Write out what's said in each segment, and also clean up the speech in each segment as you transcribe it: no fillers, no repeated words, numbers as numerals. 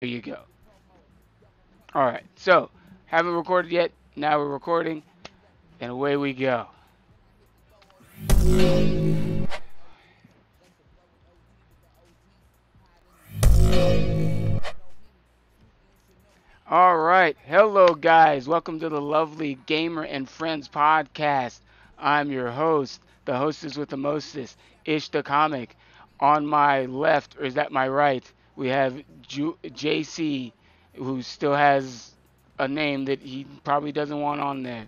you go. All right. So, haven't recorded yet. Now we're recording, and away we go. All right. Hello, guys. Welcome to the lovely Gamer and Friends podcast. I'm your host, the hostess with the mostest, Ish the Comic. On my left, or is that my right, we have JC, who still has a name that he probably doesn't want on there.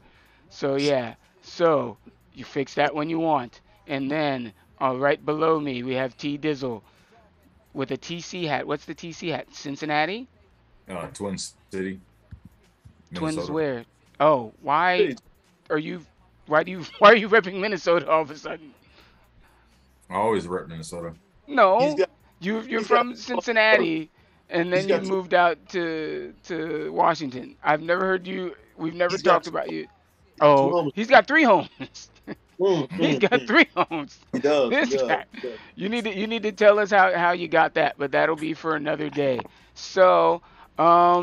So, yeah. So, you fix that when you want. And then, right below me, we have T Dizzle with a TC hat. What's the TC hat? Cincinnati? Twin City, Twins Minnesota. where? Oh, why Hey, are you? Why do you? Why are you repping Minnesota all of a sudden? I always rep Minnesota. he's No, got you're he's got from Cincinnati, and he's then you got moved out to Washington. I've never heard you. We've never he's got talked about you. two Oh, homes. he's got three homes. Mm, He's mm, got mm. three homes. He does. He This does. guy. He does. You need to tell us how you got that, but that'll be for another day. So,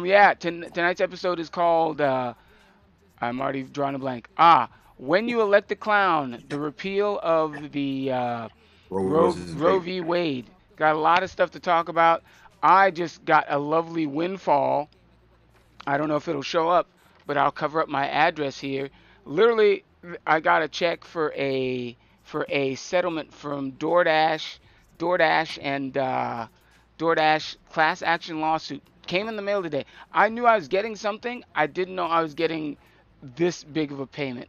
yeah, tonight's episode is called. I'm already drawing a blank. When you elect the clown, the repeal of the Roe versus Roe Wade. v. Wade. Got a lot of stuff to talk about. I just got a lovely windfall. I don't know if it'll show up, but I'll cover up my address here. Literally, I got a check for a settlement from DoorDash and DoorDash class action lawsuit. Came in the mail today. I knew I was getting something. I didn't know I was getting this big of a payment.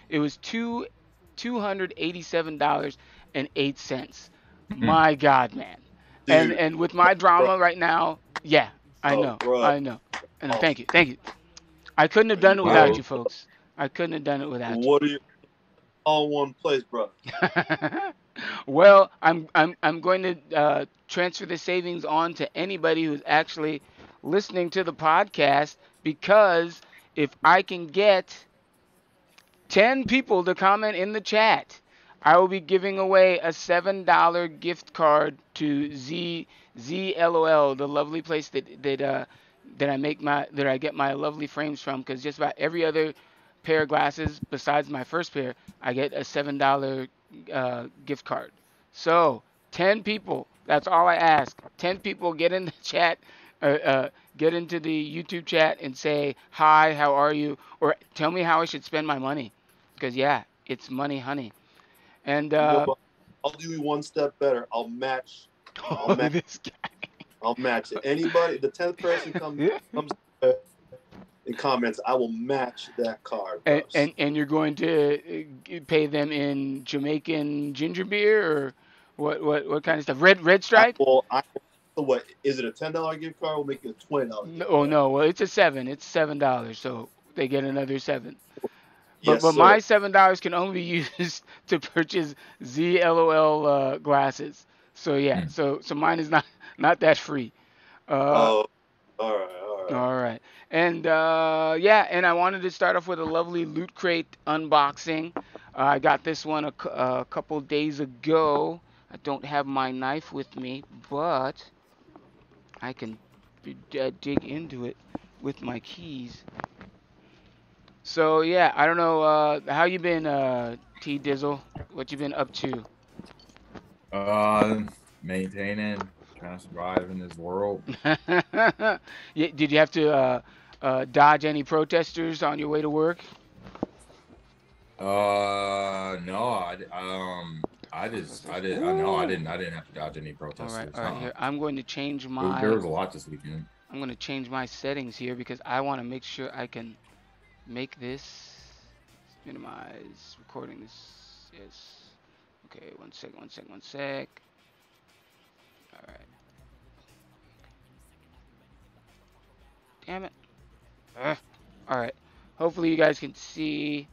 It was $287.08. Mhm. My God, man. And Dude, and with my bro, drama right now, yeah, I oh, know, bro, I know. And oh, thank you, thank you. I couldn't have done it bro, without Wow. you, folks. I couldn't have done it without what are you all in one place, bro? you. Well, I'm going to transfer the savings on to anybody who's actually listening to the podcast because if I can get 10 people to comment in the chat, I will be giving away a $7 gift card to ZLOL, the lovely place that I get my lovely frames from. Because just about every other pair of glasses besides my first pair, I get a $7 gift card. So 10 people. That's all I ask. 10 people get in the chat. Uh, uh, get into the YouTube chat and say hi, how are you, or tell me how I should spend my money. Because yeah, it's money, honey. And You know what? I'll do you one step better. I'll match. I'll match. this I'll match it. Anybody, the 10th person guy. comes in comments, I will match that card, and, bros. and and you're going to pay them in Jamaican ginger beer or what kind of stuff? Red stripe? I will. So what is it? A $10 gift card? We'll make it a $20 No, gift oh card. no, well it's a seven. It's $7, so they get another seven. But Yes, my sir. $7 can only be used to purchase ZLOL glasses. So yeah, Hmm. so mine is not that free. Uh, Oh, all right, all right. all right, and yeah, and I wanted to start off with a lovely loot crate unboxing. I got this one a couple days ago. I don't have my knife with me, but I can dig into it with my keys. So yeah, I don't know how you been, T Dizzle. What you been up to? Uh, Maintaining, trying to survive in this world. Yeah, did you have to dodge any protesters on your way to work? No, I know Ooh. I didn't have to dodge any All protesters. right. Here, I'm going to change There my was a lot this weekend. settings here because I want to make sure I can make this minimize recording this. Yes. Okay. One sec. One sec. One sec. All right. Damn it. Ugh. All right. Hopefully you guys can see.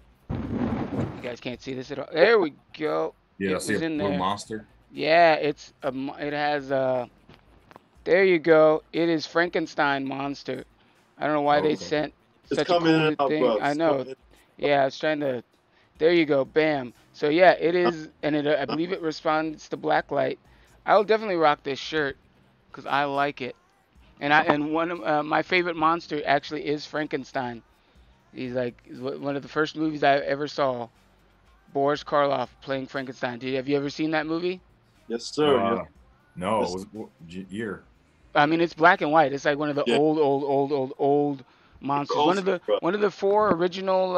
You guys can't see this at all. There we go. Yeah, I It see was a in blue there. monster. Yeah, it has there you go. It is Frankenstein monster. I don't know why Oh, they okay. sent It's such a coming in cool and out, thing. bro. I It's know. coming in. Yeah, I was trying to. There you go. Bam. So yeah, it is, and I believe it responds to black light. I'll definitely rock this shirt because I like it. And one of my favorite monster actually is Frankenstein. He's one of the first movies I ever saw. Boris Karloff playing Frankenstein. Have you ever seen that movie? Yes, sir. Yes, Uh, no, it yes. was year. I mean, it's black and white. It's like one of the Yeah. old Super monsters. old school, bro. One of the four original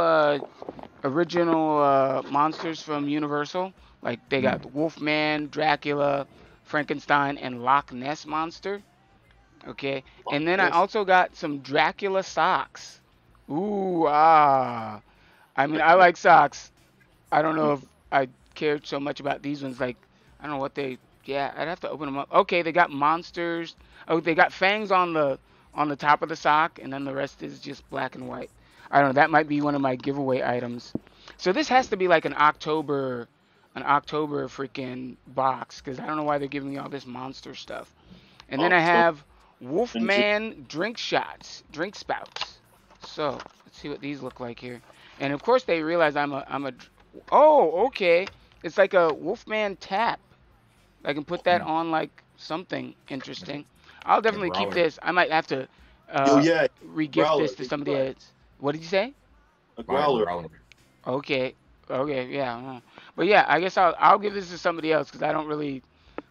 monsters from Universal. Like they got Mm. the Wolfman, Dracula, Frankenstein, and Loch Ness monster. Okay, and then I Yes. also got some Dracula socks. Ooh ah! I mean, I like socks. I don't know if I cared so much about these ones. Like, I don't know what they. Yeah, I'd have to open them up. Okay, they got monsters. Oh, they got fangs on the top of the sock, and then the rest is just black and white. I don't know. That might be one of my giveaway items. So this has to be like an October freaking box, because I don't know why they're giving me all this monster stuff. And then I October have and June. Wolfman drink shots, drink spouts. So let's see what these look like here. And of course they realize I'm a. Oh, okay. It's like a Wolfman tap. I can put that Mm. on like something interesting. I'll A definitely keep growler. this. I might have to Oh uh, yeah, regift growler. this to You're somebody correct. else. What did you say? A Buy a growler. growler. Okay. Okay. Yeah. But yeah, I guess I'll give this to somebody else because I don't really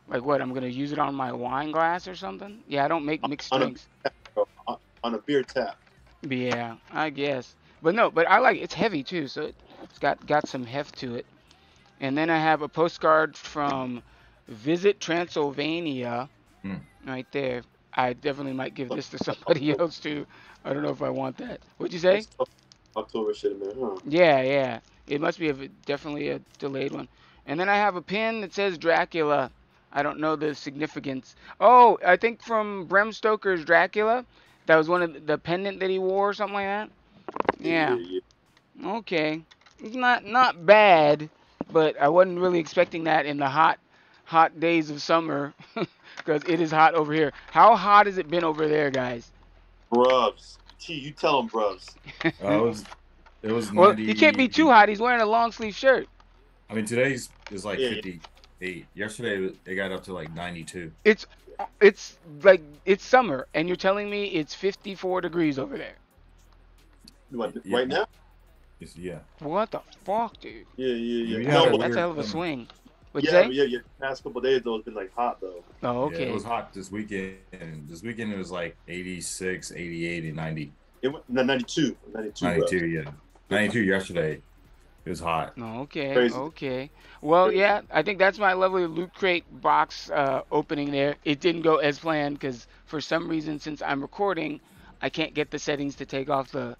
like what I'm gonna use it on my wine glass or something. Yeah, I don't make mixed On a drinks. bro, on a beer tap. Yeah, I guess. But no, but I like it. It's heavy too, so it's got some heft to it. And then I have a postcard from Visit Transylvania Mm. right there. I definitely might give this to somebody October. else too. I don't know if I want that. What'd you say? That's tough. October shit in there, huh? Yeah, yeah. It must be definitely a delayed one. And then I have a pin that says Dracula. I don't know the significance. Oh, I think from Bram Stoker's Dracula. That was one of the pendant that he wore or something like that. Yeah, Yeah. yeah, Okay. It's not bad, but I wasn't really expecting that in the hot days of summer because it is hot over here. How hot has it been over there, guys? Brubs. T, you tell them, brubs. It was Well, he can't be too 90. hot. He's wearing a long sleeve shirt. I mean, today's is like Yeah, yeah. 58. Yesterday it got up to like 92. It's it's like it's summer, and you're telling me it's 54 degrees over there. What, Yeah, right now? yeah. What the fuck, dude? Yeah, yeah, We yeah. had No, a but That's a weird hell of a summer. swing. What'd you yeah, say? yeah, yeah. Past couple of days though, it's been like hot though. Oh, Yeah, it okay. was hot this weekend. This weekend it was like 86, 88, and 90. It went no, 92, 92, bro. 92, yeah. 92 yesterday. It was hot. No, okay, Crazy, okay. Well, crazy. yeah, I think that's my lovely Loot Crate box opening there. It didn't go as planned because for some reason, since I'm recording, I can't get the settings to take off the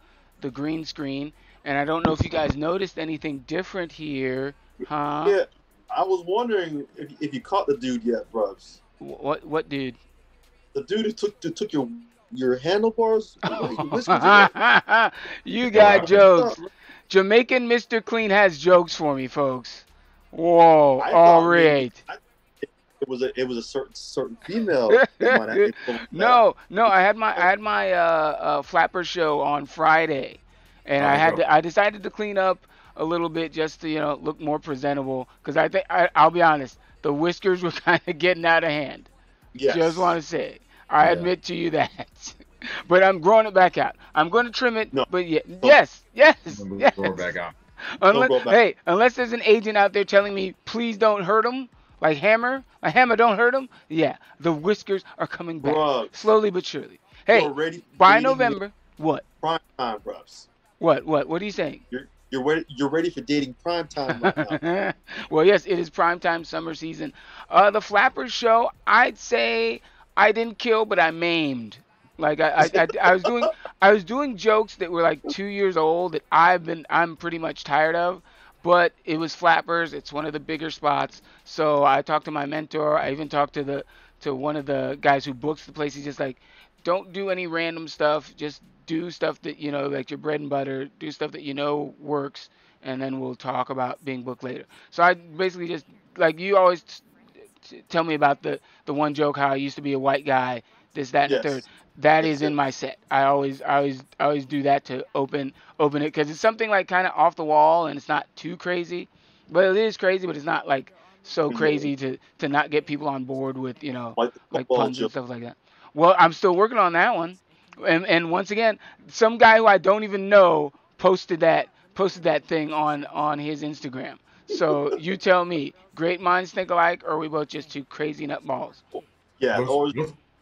green screen. And I don't know if you guys noticed anything different here, huh? Yeah, I was wondering if you caught the dude yet, brubs. What dude? The dude who took your handlebars, your whiskers, and You What got happened? jokes. Jamaican Mr. Clean has jokes for me, folks. Whoa, I all thought maybe right. it was a certain female that might have influenced that. No, I had my flapper show on Friday, and How'd it go? I decided to clean up a little bit just to look more presentable because I think I'll be honest, the whiskers were kind of getting out of hand. Just Yes. want to say, I Yeah. admit to you that. But I'm growing it back out. I'm going to trim it, No. but yeah, Don't, yes, I'm gonna yes. go back out. don't Unless, go back. hey, unless there's an agent out there telling me, please don't hurt him, like Hammer, don't hurt him. Yeah, the whiskers are coming back, Brubs, slowly but surely. you're Hey, ready for by dating November, what? prime time, brubs. What are you saying? You're ready for dating prime time right now. Well, yes, it is primetime summer season. The Flappers show, I'd say I didn't kill, but I maimed. Like I was doing jokes that were like 2 years old that I'm pretty much tired of. But it was Flappers. It's one of the bigger spots. So I talked to my mentor. I even talked to one of the guys who books the place. He's just like, don't do any random stuff. Just do stuff that like your bread and butter. Do stuff that works, and then we'll talk about being booked later. So I basically just like you always tell me about the one joke how I used to be a white guy, this, that, and the third. Yes, That yes, is yes. in my set. I always do that to open it because it's something like kind of off the wall and it's not too crazy, but it is crazy, but it's not like so Yeah, crazy to not get people on board with like the like football puns and joke. stuff like that. Well, I'm still working on that one. And once again, some guy who I don't even know posted that thing on his Instagram. So you tell me, great minds think alike, or are we both just two crazy nutballs? Yeah, or Oh.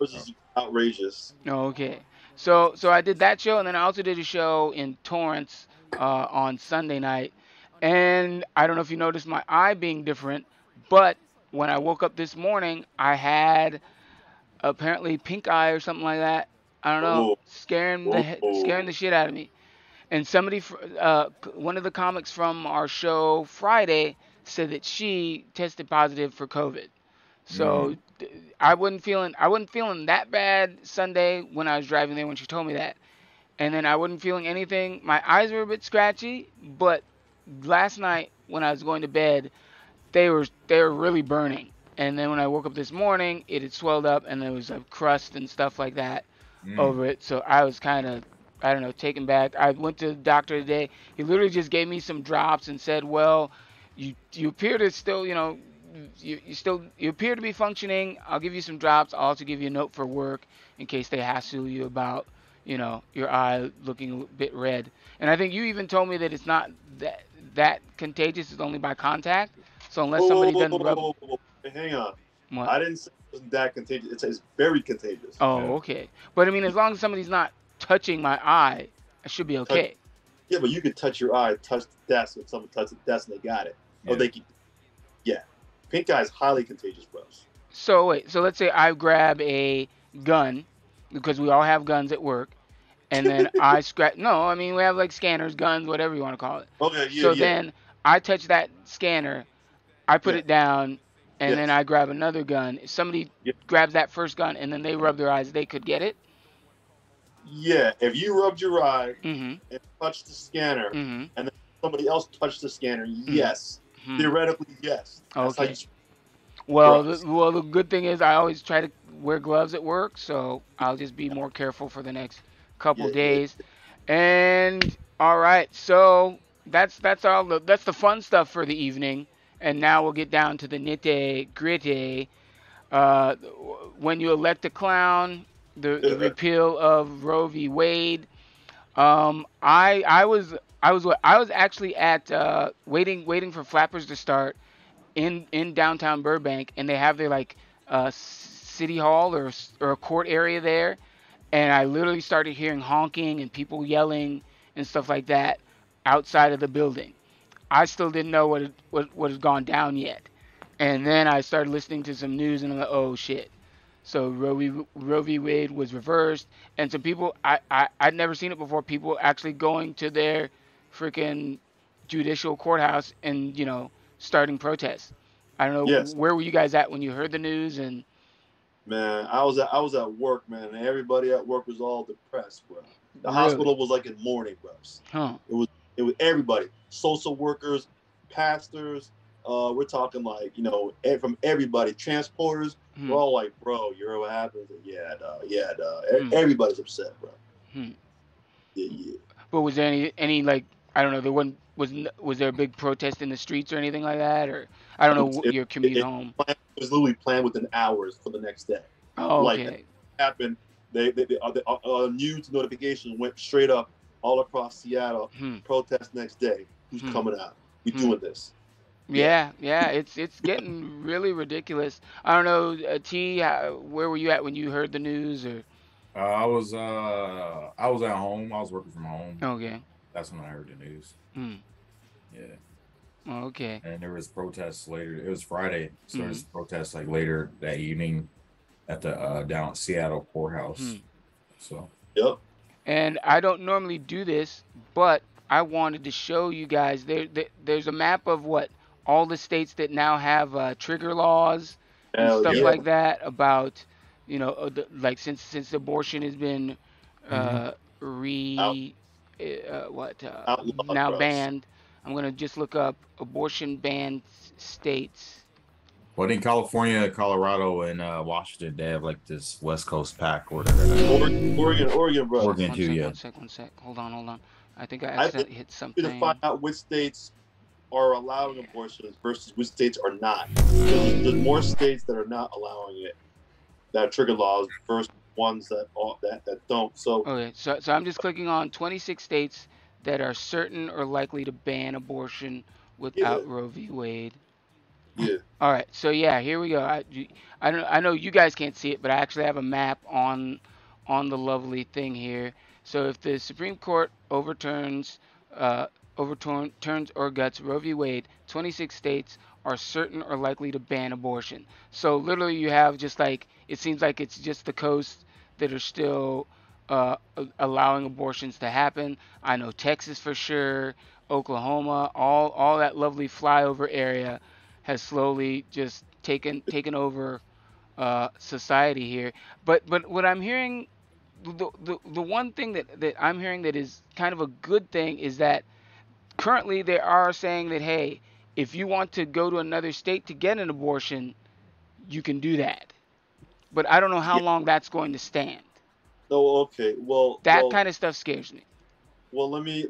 just outrageous. Okay. So I did that show, and then I also did a show in Torrance on Sunday night. And I don't know if you noticed my eye being different, but when I woke up this morning, I had apparently pink eye or something like that. I don't know, Oh, scaring the oh, shit out of me. And one of the comics from our show Friday said that she tested positive for COVID. So Mm. I wasn't feeling that bad Sunday when I was driving there when she told me that. And then I wasn't feeling anything. My eyes were a bit scratchy, but last night when I was going to bed, they were really burning. And then when I woke up this morning, it had swelled up and there was a crust and stuff like that Mm. over it. So I was kind of, I don't know, taken back. I went to the doctor today. He literally just gave me some drops and said, "Well, you appear to still, you appear to be functioning. I'll give you some drops. I'll also give you a note for work in case they hassle you about, your eye looking a bit red." And I think you even told me that it's not that contagious. It's only by contact. So unless somebody doesn't rub Hey, hang on. what? I didn't say it wasn't that contagious. It's very contagious. Oh, Yeah. okay. But I mean, as long as somebody's not touching my eye, I should be Touch, okay. yeah, but you could touch your eye, touch the desk, and someone touches the desk and they got it. Oh, Yeah. they can. Yeah, pink eye is highly contagious, bros. So wait, so let's say I grab a gun because we all have guns at work, and then I scratch. No, I mean we have like scanners, guns, whatever you want to call it. Okay, yeah, So yeah, then I touch that scanner, I put yeah, it down, and then yes, I grab another gun. If somebody yeah, grabs that first gun and then they rub their eyes, they could get it. yeah. If you rubbed your eye Mhm. and touched the scanner, Mhm. and then somebody else touched the scanner, Mhm. yes, Mhm. theoretically, yes. That's how you Okay. spread Well, drugs. the good thing is I always try to wear gloves at work, so I'll just be more careful for the next couple Yeah, yeah, days. And all right, so that's the fun stuff for the evening. And now we'll get down to the nitty gritty. Uh, when you elect a clown, the yeah. repeal of Roe v. Wade. I was actually at waiting for Flappers to start in downtown Burbank, and they have their like city hall or a court area there, and I literally started hearing honking and people yelling and stuff like that outside of the building. I still didn't know what had gone down yet, and then I started listening to some news, and I'm like, oh shit. So Roe v. Wade was reversed, and some people I'd never seen it before. People actually going to their freaking judicial courthouse and starting protests. I don't know Yes, where were you guys at when you heard the news and man. I was at work, man, and everybody at work was all depressed, bro. The really, hospital was like in mourning, bros. huh? It was everybody, social workers, pastors. We're talking like from everybody, transporters. We're Hmm, all like, bro, you heard what happened? Yeah, yeah, hmm, everybody's upset, bro. hmm. Yeah, yeah. But was there any like I don't know there wasn't was there a big protest in the streets or anything like that or I don't It was know it, your it, commute it, home. it was literally planned within hours for the next day. Oh, Like okay. happened, news notification went straight up all across Seattle. Hmm, Protest next day. Who's hmm, coming out? We hmm. doing this? Yeah. Yeah, yeah, it's getting really ridiculous. I don't know, T, where were you at when you heard the news or? I was at home. I was working from home. Okay. That's when I heard the news. Hmm. Yeah. Okay. And there was protests later. It was Friday, so there Hmm. was protests like later that evening at the down at Seattle Hmm. courthouse. So Yep. And I don't normally do this, but I wanted to show you guys there's a map of what all the states that now have trigger laws and Hell stuff yep. yeah. like that about like since abortion has been Mm-hmm. uh, Out re outlawed, now bros. banned. I'm gonna just look up abortion banned states. But in California, Colorado, and Washington, they have like this West Coast pack or whatever. Oregon, bros. Oregon too, yeah. One sec. Hold on. I think I I think accidentally hit we need to find something. out which states are allowing Yeah. abortions versus which states are not. There's more states that are not allowing it, that trigger laws versus ones that are, that don't. So Okay, so I'm just clicking on 26 states that are certain or likely to ban abortion yeah, without Roe v. Wade. yeah, All right, so yeah, here we go. I know you guys can't see it, but I actually have a map on the lovely thing here. So if the Supreme Court uh, turns or guts Roe v. Wade, 26 states are certain or likely to ban abortion. So literally, you have just like it seems like it's just the coast that are still allowing abortions to happen. I know Texas for sure, Oklahoma, all that lovely flyover area has slowly just taken over society here. But what I'm hearing, the one thing that I'm hearing that is kind of a good thing is that currently they are saying that hey, if you want to go to another state to get an abortion, you can do that. But I don't know how yeah. long that's going to stand. No, okay. That kind of stuff scares me. Let me.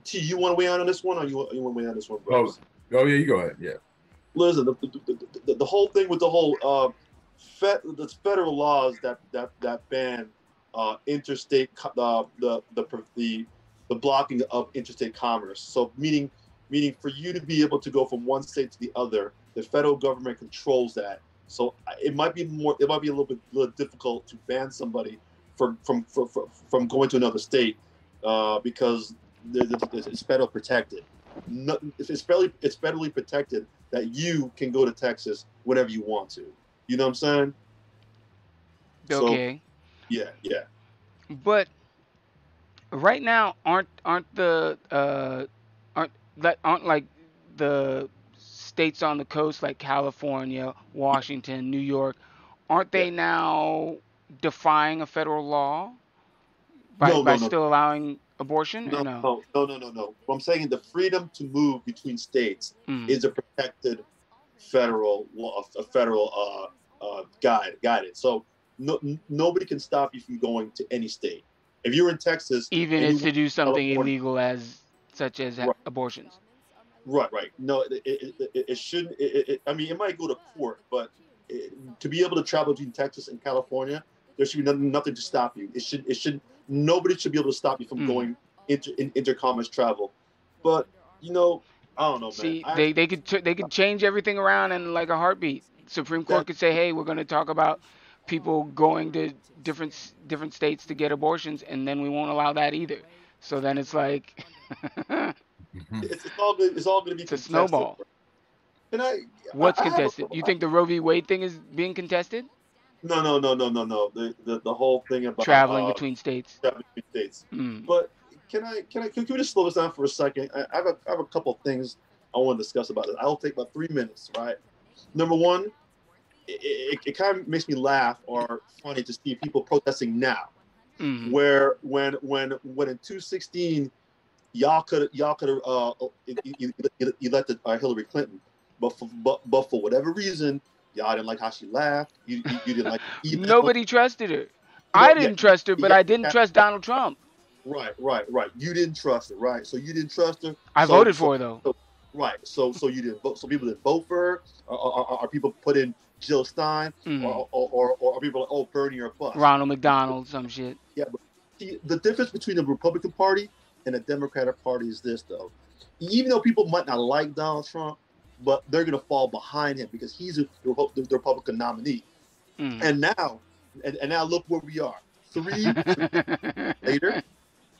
T, you want to weigh in on this one, or you want to weigh in on this one, Oh, bros? oh yeah, you go ahead. Yeah. Listen, the whole thing with the whole the federal laws that ban interstate the blocking of interstate commerce. So meaning for you to be able to go from one state to the other, the federal government controls that. So it might be a little difficult to ban somebody from going to another state because it's federal protected. No, it's federally protected that you can go to Texas whenever you want to. You know what I'm saying? So Okay, yeah, yeah. but right now aren't like the states on the coast like California, Washington, New York, aren't Yeah. they now defying a federal law by No, no, no, still allowing abortion or no, no? no, no, no, no, no. What I'm saying, the freedom to move between states Mm. is a protected federal law, a federal guidance. So nobody can stop you from going to any state. If you're in Texas Even and you it's went to do to something California, illegal as such as right, abortions. right, right. No, it shouldn't. I mean, it might go to court, but to be able to travel between Texas and California, there should be nothing to stop you. It should. Nobody should be able to stop you from Mm. going intercommerce travel. But you know, I don't know, man. See, they could change everything around in like a heartbeat. Supreme That Court could say, "Hey, we're going to talk about people going to different states to get abortions, and then we won't allow that either." So then it's like Mhm. it's all good. It's all going to be it's a contested. snowball. And What's I have a contested? You think the Roe v. Wade thing is being contested? no. The whole thing about Traveling between states. traveling between states. Mm. But can we just slow this down for a second? I have a couple of things I want to discuss about it. I'll take about 3 minutes, right? Number one, it kind of makes me laugh or funny to see people protesting now. Mm. Where when in 2016 y'all could have elected Hillary Clinton, but for whatever reason y'all didn't like how she laughed. You didn't like the email. Nobody trusted her. You I know, yeah, didn't trust her, but yeah, I didn't yeah, trust Donald Trump. right. You didn't trust her, right? So you didn't trust her. I So voted so for her though. so right. So you didn't vote. So people didn't vote for her. Or people put in Jill Stein, Mm. or are people like, oh, Bernie or bust? Ronald McDonald, some shit. Yeah, but see, the difference between the Republican Party and the Democratic Party is this, though. Even though people might not like Donald Trump, but they're going to fall behind him because he's the Republican nominee. Mm. And now, and now look where we are. Three later,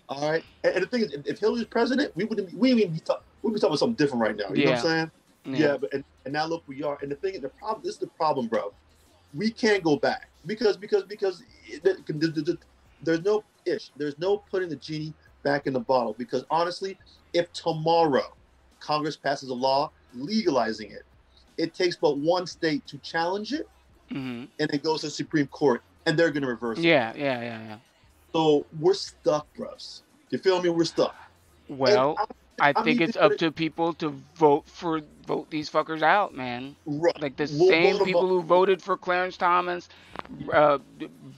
all right. And the thing is, if Hillary's president, we wouldn't be we'd be talking about something different right now. You know what Yeah, I'm saying? yeah. Yeah, but and now look where we are. And the thing is, the problem. This is the problem, bro. We can't go back because there's no ish. There's no putting the genie back in the bottle. Because honestly, if tomorrow Congress passes a law legalizing it, it takes but one state to challenge it, Hmm. and it goes to the Supreme Court, and they're going to reverse it. Yeah. So we're stuck, bros. You feel me? We're stuck. And Well, I I'm think even it's up gonna to people to vote these fuckers out, man. right. Like the We'll vote same them people up. who voted for Clarence Thomas,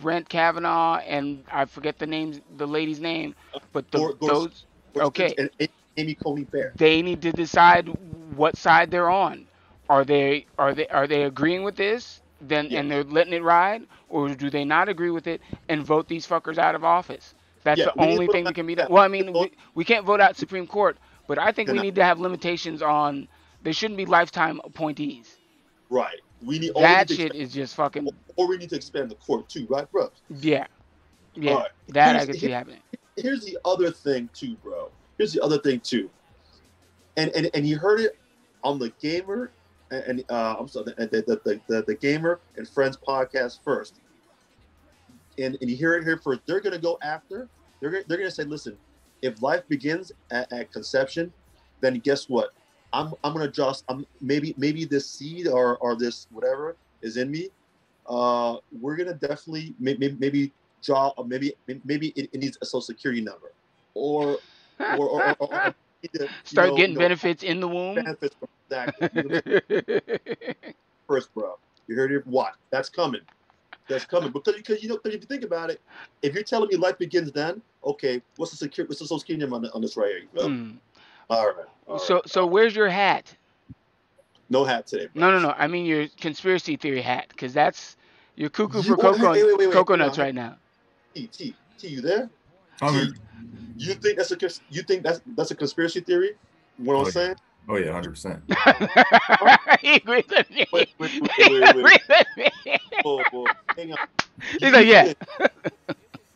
Brent Kavanaugh, and I forget the lady's name, but Gorsuch, those okay, and Amy Coney Barrett. they need to decide what side they're on. Are they agreeing with this? then Yes. and they're letting it ride, or do they not agree with it and vote these fuckers out of office? That's Yeah, the we need to only put thing that that. can be done. Yeah, Well, I we need mean, to vote. we can't vote out Supreme Court, but I think we Cannot. need to have limitations on. There shouldn't be lifetime appointees. Right. We need That to shit expand, is just fucking. or we need to expand the court too, right, bro? Yeah, All yeah. right. That I Here's could see happening. here's the other thing too, bro. Here's the other thing too, and you heard it on the gamer and I'm sorry, the gamer and friends podcast first, and you hear it here first. They're gonna go after. They're gonna say, listen, if life begins at conception, then guess what? I'm gonna just maybe this seed or this whatever is in me. We're gonna definitely maybe draw maybe it needs a social security number or need to, Start getting benefits in the womb. benefits from exactly. You know what I'm saying? First, bro. You heard it? What? That's coming. That's coming because if you think about it, if you're telling me life begins then, okay, what's the social security number on this right here? You feel? Mm. All right, all right. So where's your hat? No hat today, bro. No. I mean your conspiracy theory hat, because that's you're cuckoo for Hey, wait, cocoa hang on, nuts right now. T, you there? I'm T, here. you think that's a conspiracy theory? What I'm saying? Oh yeah, 100%. He agrees with me. Wait. He agrees with me. Whoa, hang on. He's like, yeah.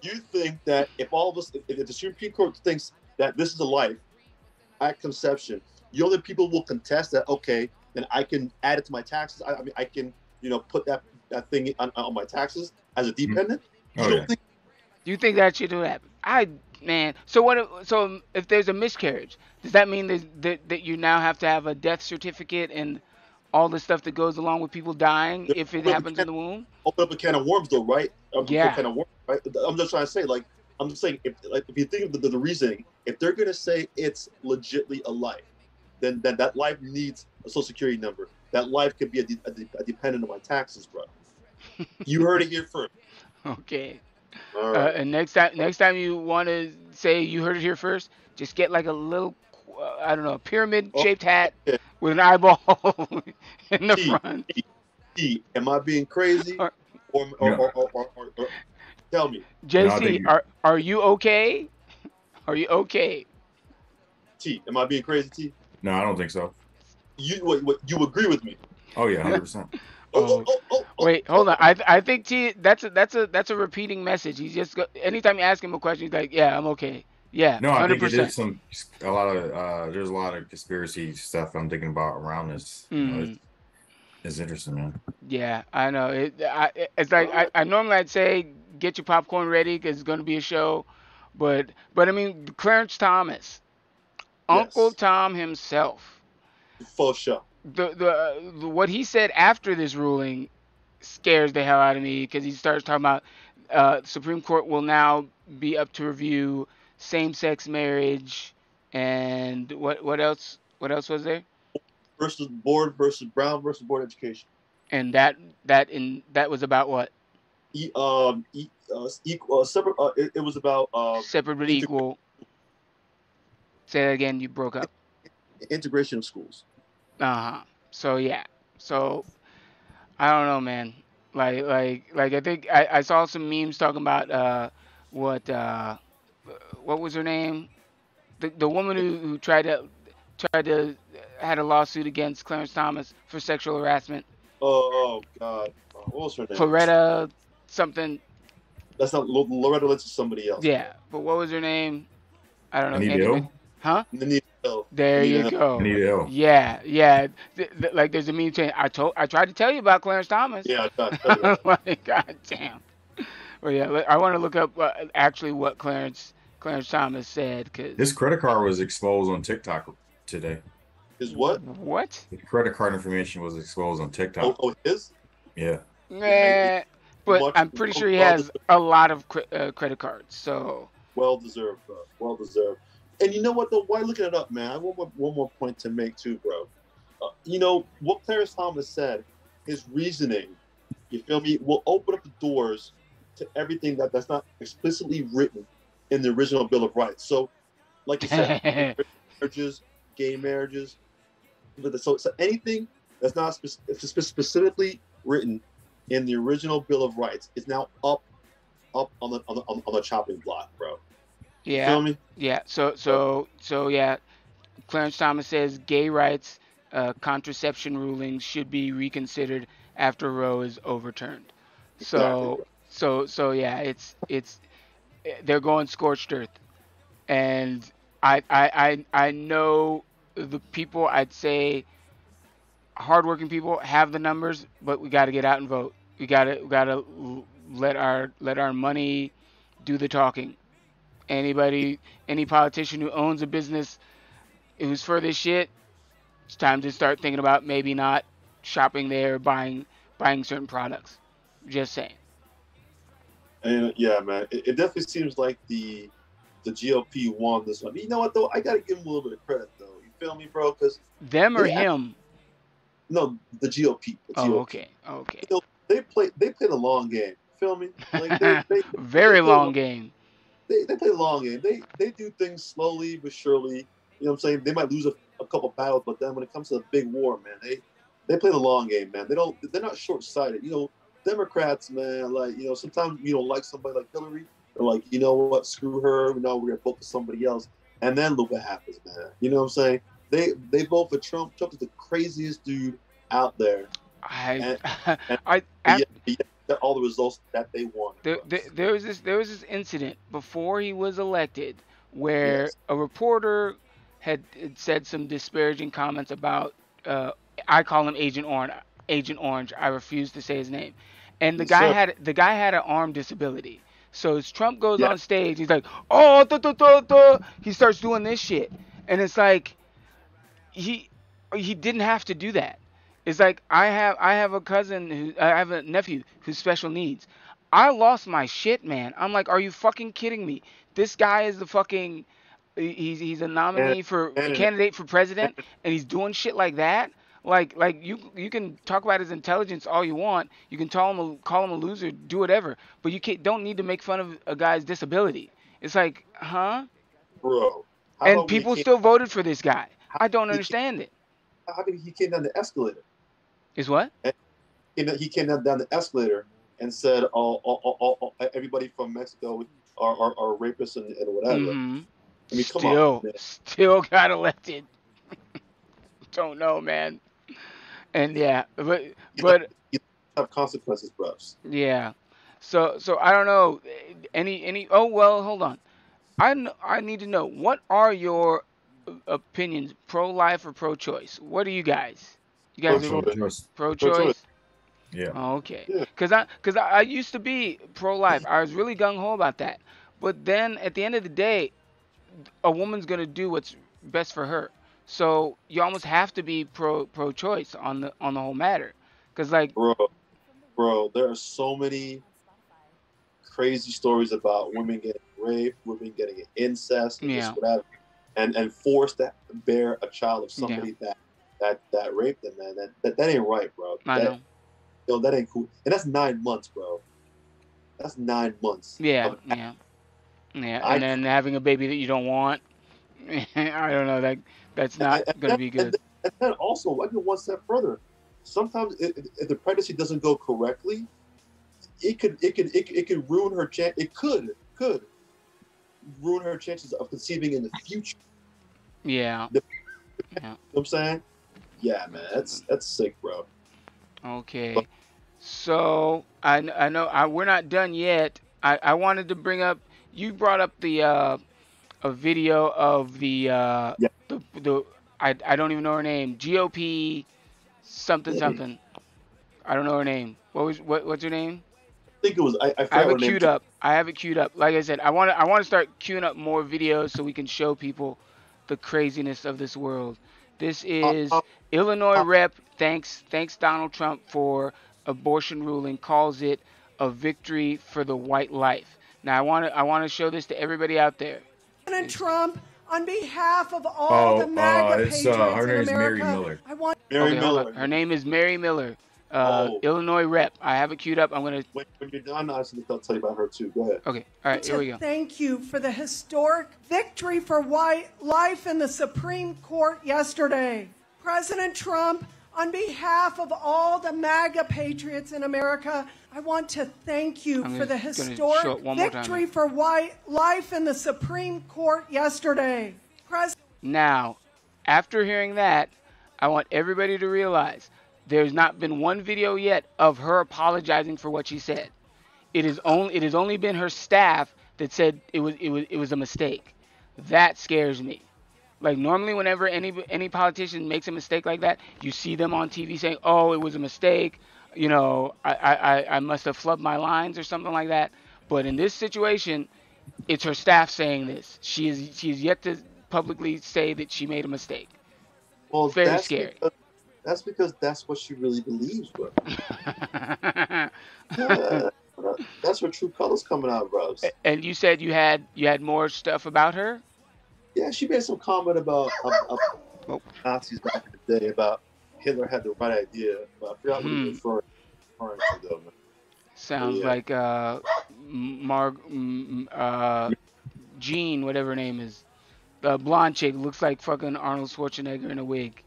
You think that if all of us, if the Supreme Court thinks that this is a life at conception, the only people will contest that. Okay, then I can add it to my taxes. I mean, I can put that thing on my taxes as a dependent. Oh, You don't yeah. think? You think that shit will happen? Man. So what? So if there's a miscarriage, does that mean that you now have to have a death certificate and all the stuff that goes along with people dying if it happens in the womb? Open up a can of worms, though, right? Yeah. A can of worms, right? I'm just trying to say, like, I'm just saying, if you think of the reasoning, if they're gonna say it's legitly a life, then that life needs a social security number. That life could be a dependent on my taxes, bro. You heard it here first. Okay. All right. And next time you want to say you heard it here first, just get like a little, I don't know, pyramid-shaped hat Okay. with an eyeball in the front. T, am I being crazy? Or- Or tell me, JC, are you okay? Are you okay? T, am I being crazy, T? No, I don't think so. You agree with me? Oh yeah, 100%. Wait, hold on. I think T that's a repeating message. He's just anytime you ask him a question, he's like, yeah, I'm okay. Yeah, No, I think it 100%. is a lot of there's a lot of conspiracy stuff I'm thinking about around this. It's interesting, man. Yeah, I know. It's like I normally I'd say get your popcorn ready because it's going to be a show, but I mean Clarence Thomas, Uncle Yes. Tom himself. For sure. The what he said after this ruling scares the hell out of me because he starts talking about Supreme Court will now be up to review same-sex marriage and what else was there? Versus Brown versus board education. And that was about what? Separate. It was about Separate but equal. Say that again. You broke up. integration of schools. So yeah. So I don't know, man. Like I think I saw some memes talking about what was her name? The woman who tried to had a lawsuit against Clarence Thomas for sexual harassment. Oh God, what was her name? Floretta something. That's not Loretta Lynch. Is somebody else. Yeah, but what was her name? I don't know. Anita Andy Hill? Huh? Anita Hill. There you go. Anita Hill. Yeah. Like there's a meme saying, I tried to tell you about Clarence Thomas. Yeah, I Like, God damn. Well, yeah, I want to look up actually what Clarence Thomas said because His credit card was exposed on TikTok today. His what? What? His credit card information was exposed on TikTok. Oh, his? Yeah. But I'm pretty sure he has a lot of credit cards. So well deserved, bro. Well deserved. And you know what though? Why looking it up, man? I want one more point to make too, bro. What Clarence Thomas said, his reasoning, you feel me, will open up the doors to everything that's not explicitly written in the original Bill of Rights. So, like you said, marriages, gay marriages, so anything that's not specifically written in the original Bill of Rights is now up on the chopping block, bro. You Yeah, feel me? yeah. So yeah. Clarence Thomas says gay rights, contraception rulings should be reconsidered after Roe is overturned. Exactly, So bro. so yeah, it's they're going scorched earth, and I know the people. I'd say hardworking people have the numbers, but we got to get out and vote. We gotta let our money do the talking. Any politician who owns a business who's for this shit, it's time to start thinking about maybe not shopping there, buying certain products. Just saying. And yeah, man, it definitely seems like the GOP won this one. You know what though? I gotta give them a little bit of credit though. You feel me, bro? Because Them or they him? no the GOP, the Oh, GOP. okay, okay. You know, they played a long game. Feel me? Like they Very play a long long, game. they play a long game. They do things slowly but surely. You know what I'm saying? They might lose a couple battles, but then when it comes to the big war, man, they play the long game, man. They're not short sighted. You know, Democrats, man, like, you know, sometimes you don't like somebody like Hillary. They're like, you know what, screw her. No, we're gonna vote for somebody else. And then look what happens, man. You know what I'm saying? They vote for Trump. Trump is the craziest dude out there. I And, and I get all the results that they wanted, bro. there was this incident before he was elected where Yes. a reporter had said some disparaging comments about uh, I call him Agent Orange. Agent Orange. I refuse to say his name. And the Yes, guy sir. had an arm disability. So as Trump goes Yeah, on stage, he's like, oh, duh, duh, duh, duh. He starts doing this shit, and it's like he he didn't have to do that. It's like I have a cousin who I have a nephew who's special needs. I lost my shit, man. I'm like, are you fucking kidding me? This guy is the fucking he's a and nominee for a and, candidate for president, and and he's doing shit like that. Like you can talk about his intelligence all you want. You can call him a loser, do whatever, but you don't need to make fun of a guy's disability. It's like, huh? bro, how And about when he people came? still voted for this guy. How I don't he came, understand it. how come he came down the escalator? Is what? And he came down the escalator and said, everybody from Mexico are rapists and whatever. Mm-hmm. I mean, come on, man. Still got elected. Don't know, man. And yeah, but You have consequences, bros. yeah. So I don't know. Any? Oh well, hold on. I need to know, what are your opinions, pro-life or pro-choice? What are you guys? You Pro guys are choice. Pro-choice. Pro choice. pro-choice? Yeah. Oh, okay. Yeah, Cause I used to be pro-life. I was really gung ho about that. But then at the end of the day, a woman's gonna do what's best for her. So you almost have to be pro-choice on the whole matter. Cause like, bro, bro. There are so many crazy stories about women getting raped, women getting incest, and yeah, just whatever, and forced to bear a child of yeah, somebody that raped them, man. That ain't right, bro. I know. That ain't cool. And that's 9 months, bro. That's 9 months Yeah, of yeah, yeah. And I then having a baby that you don't want. I don't know. That's not and gonna be good. then also I go one step further. Sometimes if the pregnancy doesn't go correctly, it could ruin her chance. It could ruin her chances of conceiving in the future. Yeah, You yeah. know what I'm saying? Yeah, man, that's sick, bro. But Okay. So I know we're not done yet. I wanted to bring up. You brought up the a video of yeah, the I don't even know her name. GOP something I something. I don't know her name. What's her name? think it was I I have forgot it her name queued too. up. I have it queued up. Like I said, I want to start queuing up more videos so we can show people the craziness of this world. This Uh, is uh, Illinois uh, rep. Thanks Donald Trump for abortion ruling. Calls it a victory for the white life. Now I want to show this to everybody out there. President Trump, on behalf of all the Oh, MAGA it's her patriots in name is Mary America, Miller. I want Mary Okay, hold on. Miller. Her name is Mary Miller, Oh, Illinois rep. I have it queued up. I'm gonna. when you're done, I'll tell you about her too. Go ahead. Okay, all right, here we to go. thank you for the historic victory for white life in the Supreme Court yesterday. President Trump, on behalf of all the MAGA patriots in America, I want to thank you for the historic victory for life in the Supreme Court yesterday. Now, after hearing that, I want everybody to realize there's not been one video yet of her apologizing for what she said. It has only been her staff that said it was a mistake. That scares me. Like, normally whenever any politician makes a mistake like that, you see them on TV saying, "Oh, it was a mistake. You know, I must have flubbed my lines," or something like that. But in this situation, it's her staff saying this. She is yet to publicly say that she made a mistake. Well, very scary. That's because that's what she really believes, bro. That's her true colors coming out, bro. And you said you had more stuff about her? Yeah, she made some comment about Nazis back in the day, about Hitler had the right idea, but I forgot what he was referring to, though. Sounds like Jean, whatever her name is. The blonde chick looks like fucking Arnold Schwarzenegger in a wig.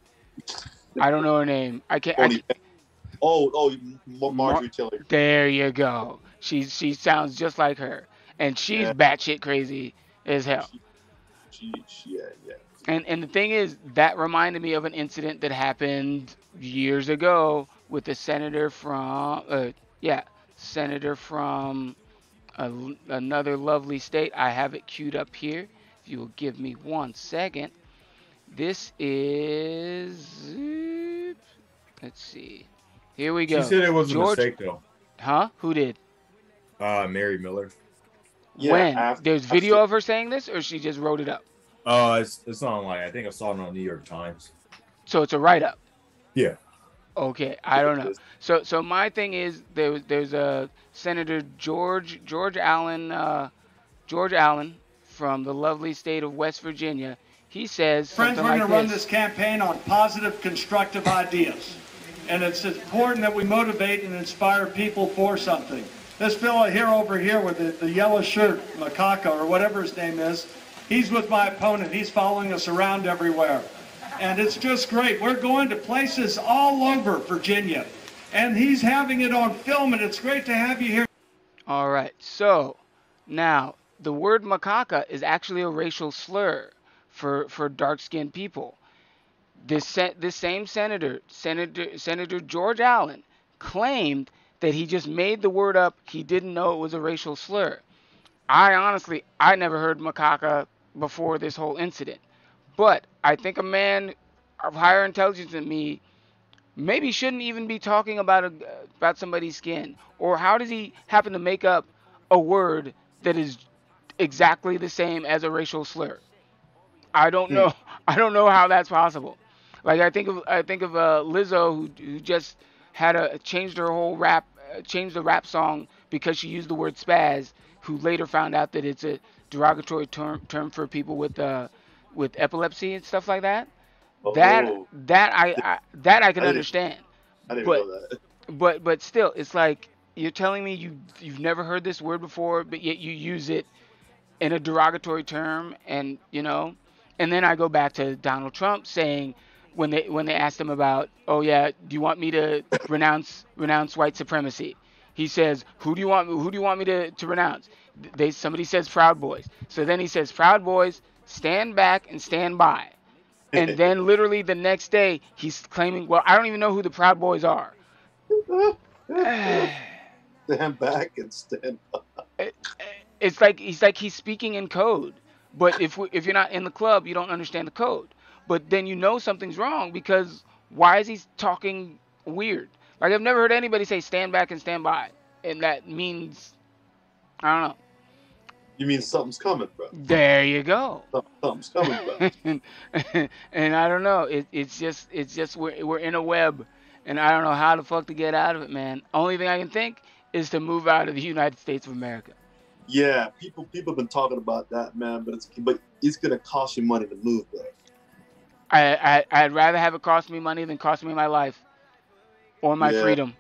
I don't know her name. I can't. Marjorie Taylor. There you go. She sounds just like her, and she's batshit crazy as hell. Yeah. And the thing is, that reminded me of an incident that happened years ago with the senator from another lovely state. I have it queued up here. If you will give me 1 second. This is, let's see. Here we go. She said it was a mistake, though. Huh? Who did? Mary Miller. Yeah, when? There's video of her saying this, or she just wrote it up? It's online. I think I saw it on New York Times. So it's a write-up? Yeah. Okay, I don't know. So my thing is, there's a Senator George Allen from the lovely state of West Virginia. He says Friends, something we're like going to run this campaign on positive, constructive ideas. And it's important that we motivate and inspire people for something. This fellow over here with the yellow shirt, Makaka, or whatever his name is, he's with my opponent. He's following us around everywhere. And it's just great. We're going to places all over Virginia. And he's having it on film, and it's great to have you here. All right. So, now, the word macaca is actually a racial slur for dark-skinned people. This same Senator George Allen, claimed that he just made the word up. He didn't know it was a racial slur. I never heard macaca before this whole incident. But I think a man of higher intelligence than me maybe shouldn't even be talking about somebody's skin. Or how does he happen to make up a word that is exactly the same as a racial slur? I don't know. I don't know how that's possible. Like, I think of Lizzo, who just had changed the rap song because she used the word spaz, who later found out that it's a derogatory term for people with epilepsy and stuff like that. That I can understand. I didn't know that. But still, it's like you're telling me you've never heard this word before, but yet you use it in a derogatory term, and and then I go back to Donald Trump saying, when they asked him about, oh yeah, do you want me to renounce white supremacy? He says, who do you want me to renounce? Somebody says Proud Boys. So then he says, Proud Boys, stand back and stand by. And then literally the next day he's claiming, well, I don't even know who the Proud Boys are. Stand back and stand by. It's like he's speaking in code. But if you're not in the club, you don't understand the code. But then something's wrong, because why is he talking weird? Like, I've never heard anybody say stand back and stand by. And that means, I don't know. You mean something's coming, bro. There you go. Something's coming, bro. and I don't know. It's just we're in a web, and I don't know how the fuck to get out of it, man. Only thing I can think is to move out of the United States of America. Yeah, people have been talking about that, man. But it's gonna cost you money to move, bro. I'd rather have it cost me money than cost me my life or my freedom.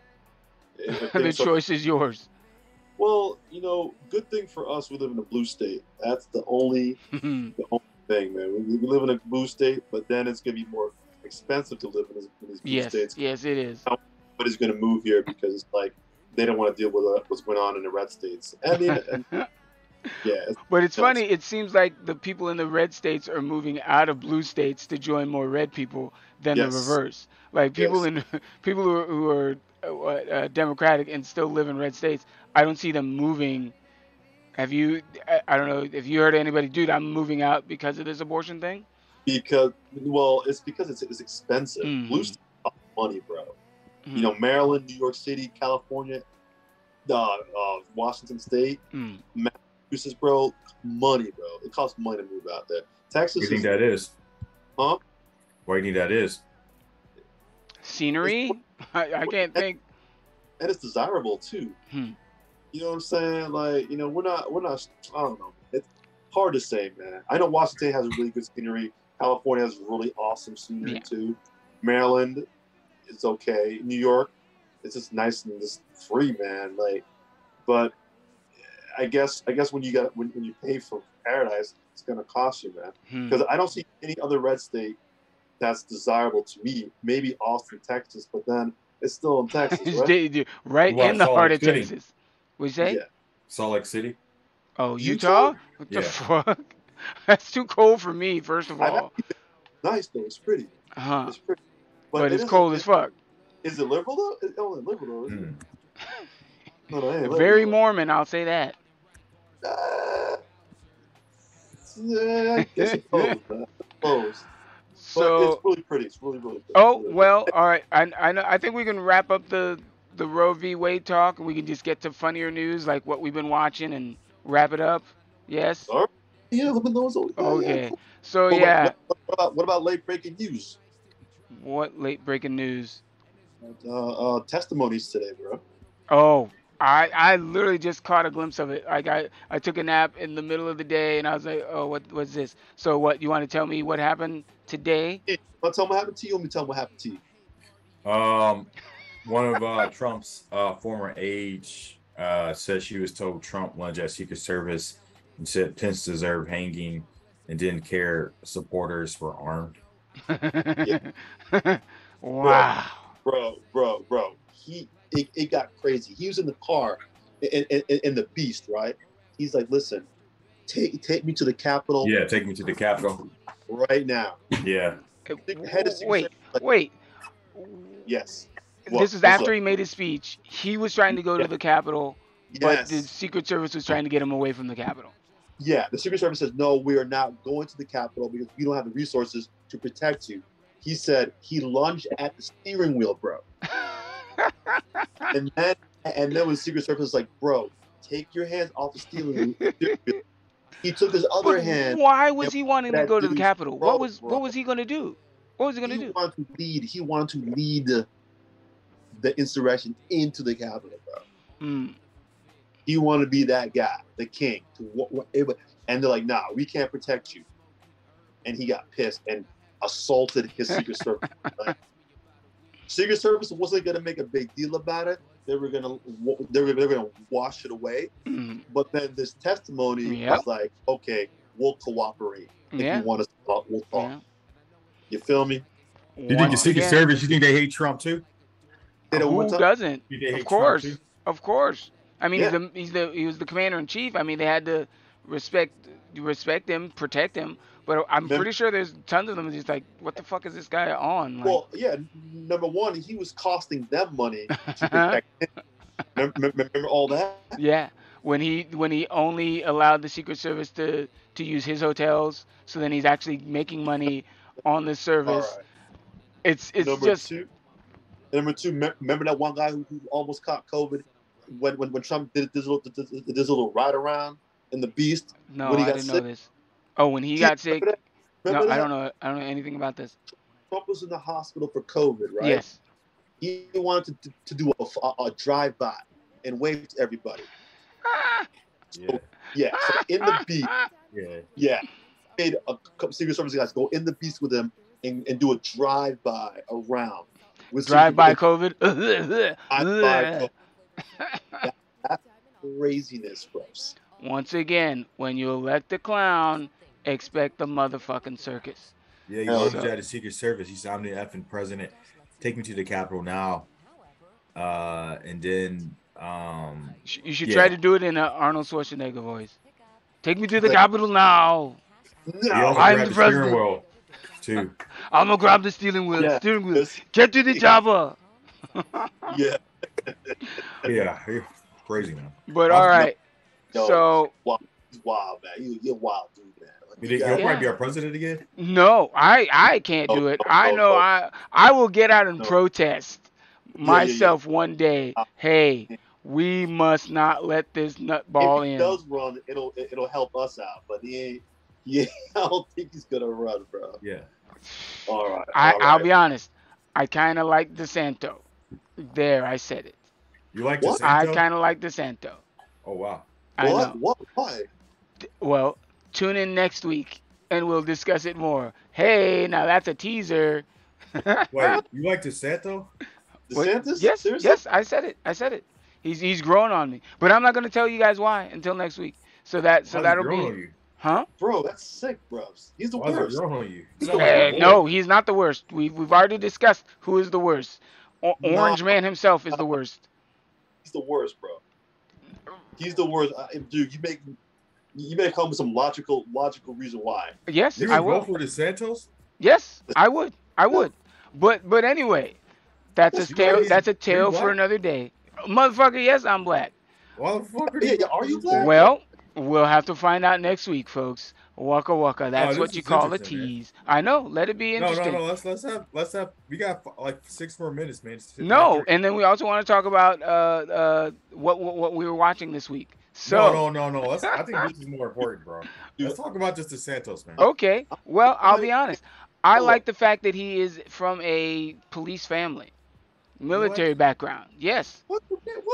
The choice is yours. Well, good thing for us, we live in a blue state. That's the only thing, man. We live in a blue state, but then it's gonna be more expensive to live in in these blue Yes, states. yes, it is. Nobody's going to move here because it's like they don't want to deal with what's going on in the red states. I mean, yeah. But it's funny. It seems like the people in the red states are moving out of blue states to join more red people than the Yes. reverse. Like people Yes. in people who are Democratic and still live in red states, I don't see them moving. Have you? I don't know if you heard anybody, dude. I'm moving out because of this abortion thing. Because it's because it's expensive. Mm. Blue states cost money, bro. Mm. You know, Maryland, New York City, California, Washington State, Massachusetts, bro. Money, bro. It costs money to move out there. Texas. What do you think that is? Huh? What do you think that is? Scenery? I can't think. And it's desirable too. You know what I'm saying? Like, you know, we're not. I don't know. It's hard to say, man. I know Washington has really good scenery. California has really awesome scenery too. Maryland, it's okay. New York, it's just nice and just free, man. Like, but I guess when you pay for paradise, it's gonna cost you, man. Because I don't see any other red state that's desirable to me. Maybe Austin, Texas, but then it's still in Texas, right? Right in the heart of Texas. What'd you say? Yeah. Salt Lake City. Oh, Utah? What the fuck? That's too cold for me, first of all. Nice though, it's pretty. It's pretty. But it's cold as fuck. Is it liberal though? It's only liberal though, isn't it? No, it ain't very liberal. Mormon, I'll say that. Yeah, I guess it's close, man. Close. So but it's really pretty. It's really pretty. Oh well, all right. I think we can wrap up the Roe v. Wade talk, and we can just get to funnier news like what we've been watching and wrap it up. Yes. All right. Yeah, let me know. Okay. Yeah, cool. So yeah. What about late breaking news? What late breaking news? Testimonies today, bro. Oh, I literally just caught a glimpse of it. I took a nap in the middle of the day, and I was like, oh, what's this? So what, you want to tell me what happened today? You want to tell me what happened to you, or me tell me what happened to you? One of Trump's former aides said she was told Trump lunge at Secret Service and said Pence deserved hanging and didn't care supporters were armed. Wow. Bro. It got crazy. He was in the car in the Beast, right? He's like, listen, take me to the Capitol. Yeah, take me to the Capitol. Right now. Yeah. Wait. Yes. This is after he made his speech. He was trying to go to the Capitol, but the Secret Service was trying to get him away from the Capitol. Yeah, the Secret Service says, no, we are not going to the Capitol because we don't have the resources to protect you. He said he lunged at the steering wheel, bro. and then when the Secret Service was like, bro, take your hands off the steering wheel. He took his other hand. Why was he wanting to go to the Capitol? What was he going to do? What was he going to do? He wanted to lead the insurrection into the Capitol, bro. He wanted to be that guy, the king. And they're like, nah, we can't protect you. And he got pissed and assaulted his Secret Service. Like, Secret Service wasn't going to make a big deal about it. They were gonna wash it away. But then this testimony was like, okay, we'll cooperate. If you want to talk, we'll talk. Yeah. You feel me? You think the Secret Service, you think they hate Trump too? Who doesn't? Of course. I mean, he was the commander in chief. I mean, they had to respect him, protect him. But I'm pretty sure there's tons of them just like, what the fuck is this guy on? Like, well, yeah. Number one, he was costing them money to protect him. Remember all that? Yeah. When he only allowed the Secret Service to use his hotels, so then he's actually making money on the service. Right. It's Number two, remember that one guy who almost caught COVID when Trump did this little ride around in the Beast? No, I didn't know this. Oh, when he got sick? No, I don't know anything about this. Trump was in the hospital for COVID, right? Yes. He wanted to do a drive-by and wave to everybody. So in the Beast, made a couple Secret Service guys go in the Beast with him and do a drive-by around. Drive-by COVID? That's craziness, bros. Once again, when you elect a clown, expect the motherfucking circus. Yeah, he lunged at the Secret Service. He said, I'm the effing president. take me to the Capitol now. And then you should try to do it in an Arnold Schwarzenegger voice. Take me to the Capitol now. He also I'm grabbed the the steering president. wheel too. I'm gonna grab the steering wheel. Yeah. Steering wheel. Get to the chopper. Yeah. Yeah, crazy, man. But all right. Yo, So he's wild, man. You're wild, dude, man. Like, You think he'll probably be our president again? No, I can't do it. I know I will get out and protest myself one day. Hey, we must not let this nutball in. If he does run, it'll help us out. But I don't think he's gonna run, bro. Yeah. All right. I'll be honest. I kind of like DeSanto. There, I said it. You like What? DeSanto? I kind of like DeSanto. Oh wow. I know. What? Why? Well, tune in next week and we'll discuss it more. Hey, now that's a teaser. Wait, you like DeSanto? DeSantis? Yes, Seriously? yes, I said it. He's grown on me, but I'm not going to tell you guys why until next week. So that'll be. You? Huh? Bro, that's sick, bro. He's the worst. Why on you? No, he's not the worst. We've already discussed who is the worst. Orange Man himself is the worst. He's the worst, bro. He's the worst. Dude, you may come up with some logical reason why. Yes, you I would will. vote for DeSantos? Yes, I would. But anyway, that's a tale for another day. Motherfucker, yes, I'm black. Why the fuck Are you black? Well, we'll have to find out next week, folks. Waka waka. That's what you call a tease. Man. I know. Let it be interesting. No. Let's have. We got like 6 more minutes, man. No, and then we also want to talk about what we were watching this week. So no. I think this is more important, bro. Let's talk about just DeSantos, man. Okay. Well, I'll be honest. I like the fact that he is from a police family, military background. Yes. What?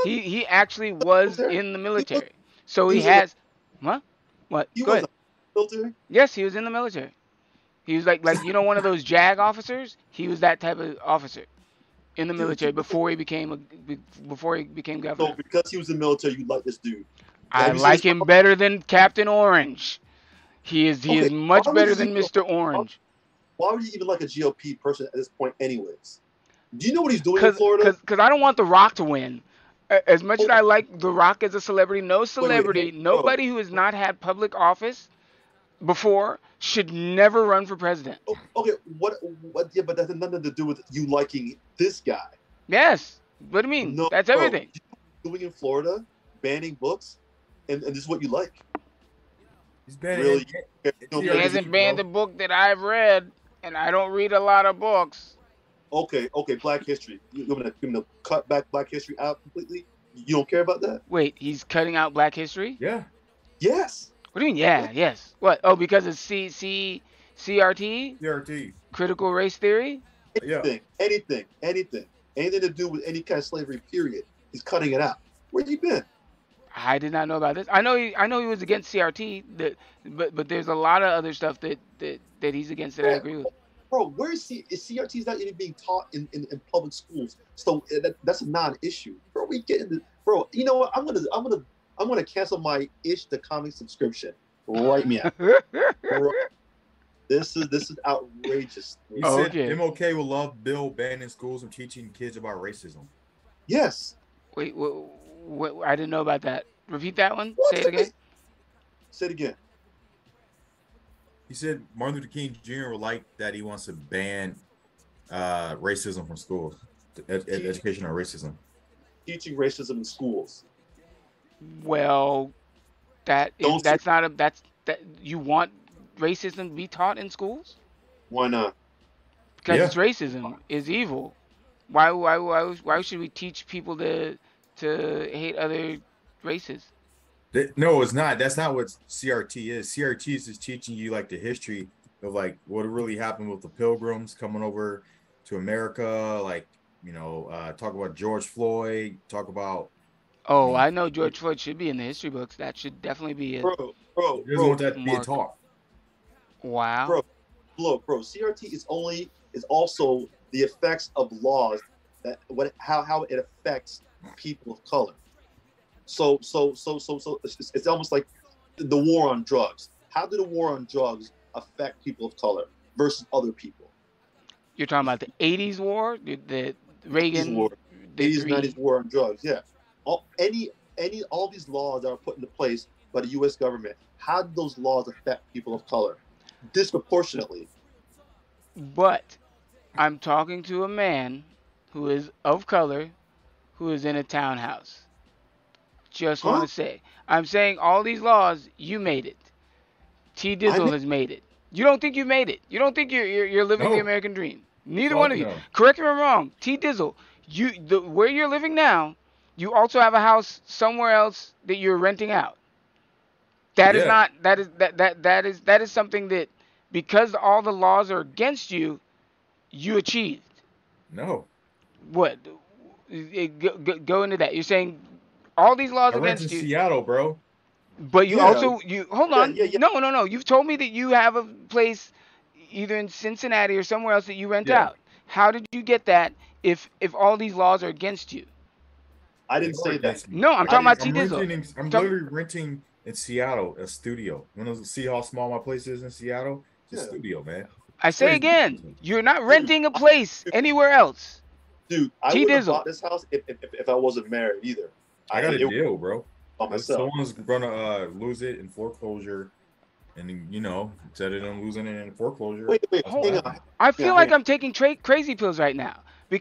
He actually was in the military, so he has. What? What? Go ahead. Military? Yes, he was in the military. He was like one of those JAG officers. He was that type of officer in the military before he became governor. So because he was in the military, you like this dude? I like him better than Captain Orange. He is much better than Mr. Orange. Why would you even like a GOP person at this point, anyways? Do you know what he's doing in Florida? Because I don't want The Rock to win. As much as I like The Rock as a celebrity, nobody who has not had public office before should never run for president. Okay, what? Yeah, but that has nothing to do with you liking this guy. Yes, what do you mean? No, that's everything. Doing in Florida, banning books, and this is what you like. He's banning. Really? He hasn't banned a book that I've read, and I don't read a lot of books. Okay, Black History. You're gonna cut back Black History out completely? You don't care about that? Wait, he's cutting out Black History? Yeah. Yes. What do you mean? Yeah, yes. What? Oh, because it's CRT? CRT. Critical race theory? Anything to do with any kind of slavery, period. He's cutting it out. Where you been? I did not know about this. I know he was against CRT, but there's a lot of other stuff that he's against that I agree with. Bro, where is CRT is not even being taught in public schools, so that's a non-issue. Bro, we get into you know what? I'm gonna cancel my the comic subscription right now. This is outrageous. He said MLK will love Bill banning schools and teaching kids about racism. Yes. Wait, what? I didn't know about that. Repeat that one. What? Say it again. Say it again. He said Martin Luther King Jr. would like that he wants to ban racism from schools, education on racism. Teaching racism in schools. Well, you want racism to be taught in schools? Why not? Because it's racism is evil. Why should we teach people to hate other races? No, it's not. That's not what CRT is. CRT is just teaching you like the history of like what really happened with the Pilgrims coming over to America. Like, talk about George Floyd. Talk about. Oh, I know George Floyd should be in the history books. That should definitely be it. Bro. Want that being taught. Wow. Bro. CRT is also the effects of laws how it affects people of color. So it's almost like the war on drugs. How did the war on drugs affect people of color versus other people? You're talking about the 80s war, the 80s war, Reagan, the 80s, three. 90s war on drugs. Yeah, all these laws that are put into place by the U.S. government. How do those laws affect people of color disproportionately? But I'm talking to a man who is of color who is in a townhouse. Just want Huh? to say, I'm saying all these laws, you made it. T I Dizzle mean, has made it. You don't think you made it. You don't think you're living the No, American dream. Neither one fuck of you. no. Correct me if I'm wrong. T Dizzle, where you're living now, you also have a house somewhere else that you're renting out. That is Yeah, not that is something that, because all the laws are against you, you achieved. no. What? Go into that. You're saying all these laws I rent in against you, Seattle, bro. but you yeah, also you hold yeah, on. yeah, yeah, No. You've told me that you have a place either in Cincinnati or somewhere else that you rent Yeah, out. How did you get that if all these laws are against you? I they didn't are say that. against me. No, I'm I talking didn't about say T I'm Dizzle. renting. I'm Talk- literally renting in Seattle a studio. You want to see how small my place is in Seattle? It's a Yeah, studio, man. I It's say crazy. again, you're not dude, renting a place anywhere else. I T wouldn't have Dizzle. bought this house if I wasn't married either. I got a It was deal, bro. by myself. Someone's gonna lose it in foreclosure, and instead of them losing it in foreclosure, Wait, that's what Hold, hang happened. on, I feel hang like on. I'm taking crazy pills right now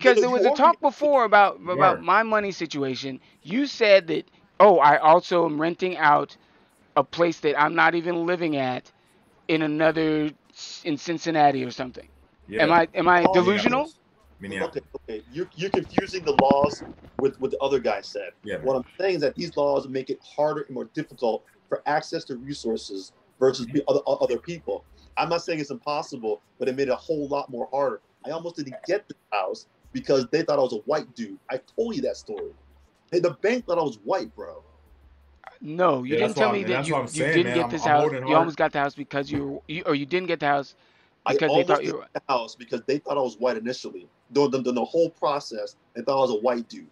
No, because no, there was you a are taking. talk before about You are. my money situation. You said that, oh, I also am renting out a place that I'm not even living at in Cincinnati or something. Am Yeah, I All delusional? Minneapolis. Okay, Minneapolis. okay. You're confusing the laws with what the other guy said. Yeah, man. What I'm saying is that these laws make it harder and more difficult for access to resources versus other people. I'm not saying it's impossible, but it made it a whole lot more harder. I almost didn't get this house because they thought I was a white dude. I told you that story. Hey, the bank thought I was white, bro. No, you Yeah, didn't tell me that that's what I'm you saying, didn't man. get I'm this I'm house. holding You hard. almost got the house because or you didn't get the house I because they almost thought did you were. the house because they thought I was white initially. During the whole process, they thought I was a white dude.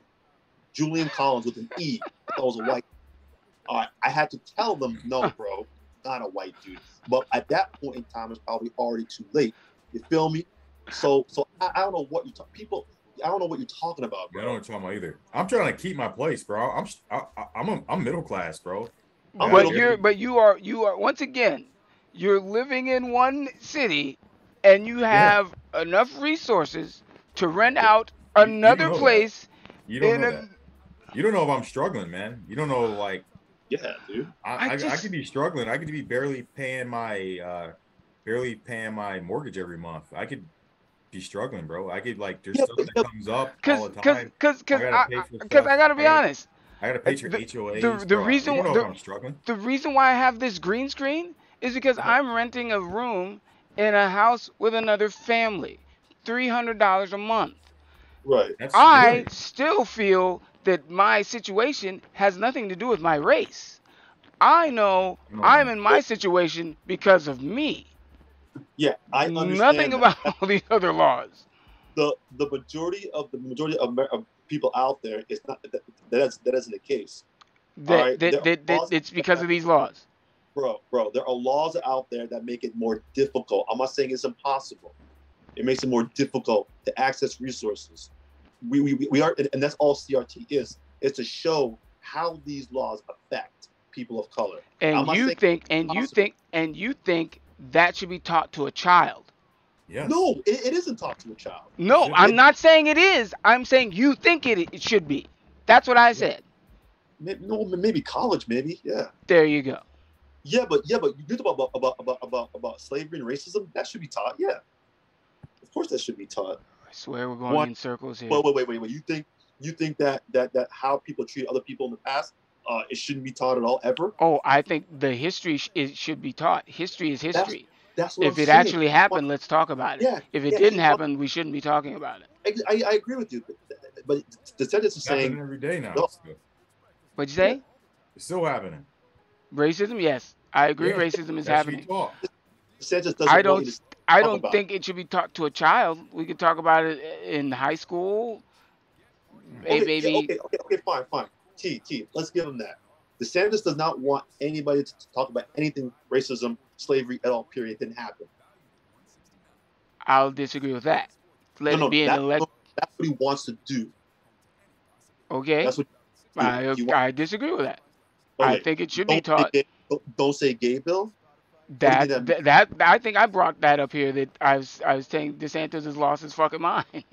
Julian Collins with an E. I thought I was a white. I had to tell them, no, bro, not a white dude. But at that point in time, it's probably already too late. You feel me? So I don't know what you talk. People, I don't know what you're talking about, Yeah, I don't know bro. what you're talking about either. I'm trying to keep my place, bro. I'm middle class, bro. I I'm got middle. every But you are once again, you're living in one city and you yeah. have enough resources to rent Yeah. out You don't another know that. place You don't in know a. that. You don't know if I'm struggling, man. You don't know like Yeah, dude. I I could just be struggling. I could be barely paying my mortgage every month. I could be struggling, bro. I could like there's Yeah, stuff that comes up all cause the cause time. cause I cause gotta I, pay for cause I stuff. gotta be honest. I gotta pay for The HOAs, the bro. You reason don't know if I'm struggling. the reason why I have this green screen is because Yeah, I'm renting a room in a house with another family, $300 a month. right. that's I right. still feel that my situation has nothing to do with my race. I know No, I'm man. in my situation because of me. Yeah, I Nothing understand about that. all these other laws. The majority of people out there is not that isn't the case. All That right, there are laws it's because of these laws. bro, there are laws out there that make it more difficult. I'm not saying it's impossible. It makes it more difficult to access resources. We are, and that's all CRT is to show how these laws affect people of color. I'm And not you saying think it's possible. and you think that should be taught to a child. Yes, No, it isn't taught to a child. it No, should I'm It, be. not saying it is. I'm saying you think it should be. That's what I Yeah. said. no, maybe college, maybe, yeah. There you go. Yeah, but you talk about slavery and racism. That should be taught. Yeah, of course that should be taught. I swear we're going One, in circles here. wait. You think that how people treat other people in the past, it shouldn't be taught at all ever. Oh, I think the history it should be taught. History is That's history. that's what I'm If it saying. actually happened, let's talk about it. Yeah, If it yeah. didn't happen, we shouldn't be talking about it. I agree with you, but the sentence is It's happening saying every day now. no. What'd you Yeah, say? It's still happening. Racism? Yes, I agree. Yeah, Racism is that should be happening. taught. the sentence I doesn't want you to don't. I talk don't about think it should be taught to a child. We could talk about it in high school. it. Okay, yeah, Maybe. okay, fine. Let's give him that. The sentence does not want anybody to talk about anything racism, slavery at all. Period. Didn't happen. I'll disagree with that. Let it be an elect. That's what he wants to do. Okay. That's what I disagree with that. Okay. I think it should be taught. Don't say gay bill. That I think I brought that up here, that I was saying DeSantis has lost his fucking mind.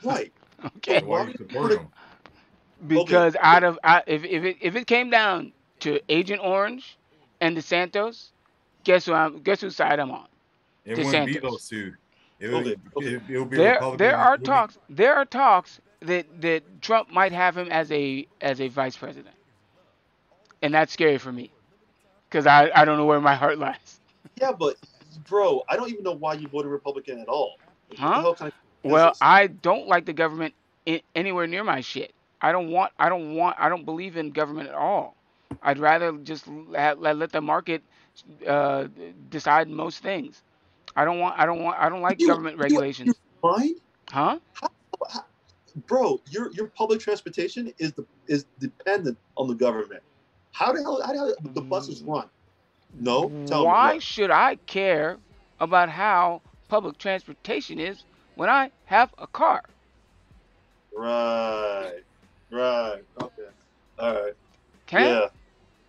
Right. Okay. So why you support him? Because if it came down to Agent Orange and DeSantis, guess whose side I'm on? It DeSantis. wouldn't be those two. It would be Republican. There are talks that Trump might have him as a vice president, and that's scary for me, because I don't know where my heart lies. Yeah, but bro, I don't even know why you voted Republican at all. Huh? What the hell kind of well, I don't like the government anywhere near my shit. I don't believe in government at all. I'd rather just let the market decide most things. I don't like government regulations. Fine. Huh? Bro, your public transportation is dependent on the government. How the hell the buses run? No. Why should I care about how public transportation is when I have a car? Right. Okay. All right. Okay. Yeah.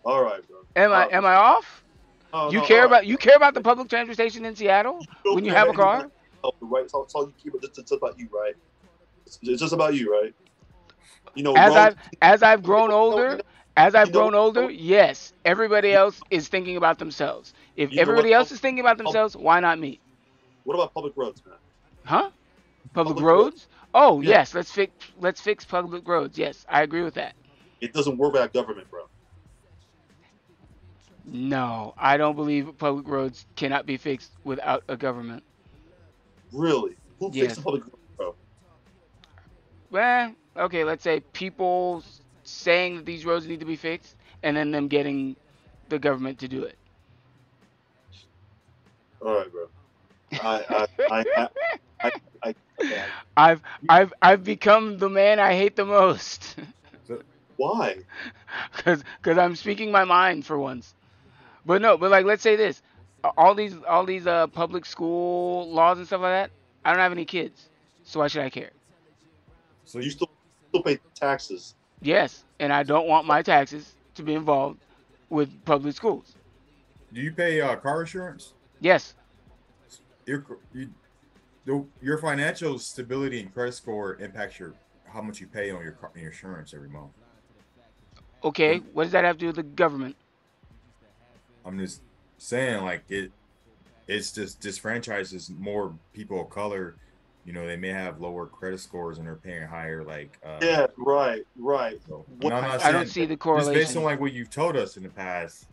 All right, bro. Am I off? Oh, you care about the public transportation in Seattle when you have a car? Right. It's all you keep. It's about you, right? It's just about you, right? You know. As I've grown older. Yes, everybody else is thinking about themselves. If everybody else is thinking about themselves, why not me? What about public roads, man? Huh? Public roads? Oh, yeah. Yes, let's fix public roads. Yes, I agree with that. It doesn't work without government, bro. No, I don't believe public roads cannot be fixed without a government. Really? Who fixes public roads, bro? Well, okay, let's say people saying that these roads need to be fixed, and then them getting the government to do it. All right, bro. I've become the man I hate the most. Why? Because I'm speaking my mind for once. But like, let's say this: all these public school laws and stuff like that. I don't have any kids, so why should I care? So you still pay taxes? Yes, and I don't want my taxes to be involved with public schools. Do you pay car insurance? Yes. Your financial stability and credit score impacts how much you pay on your insurance every month. Okay, what does that have to do with the government? I'm just saying, like, it's just disfranchises more people of color. You know, they may have lower credit scores and they're paying higher, like. Yeah, right. So, I don't see the correlation. Just based on like what you've told us in the past,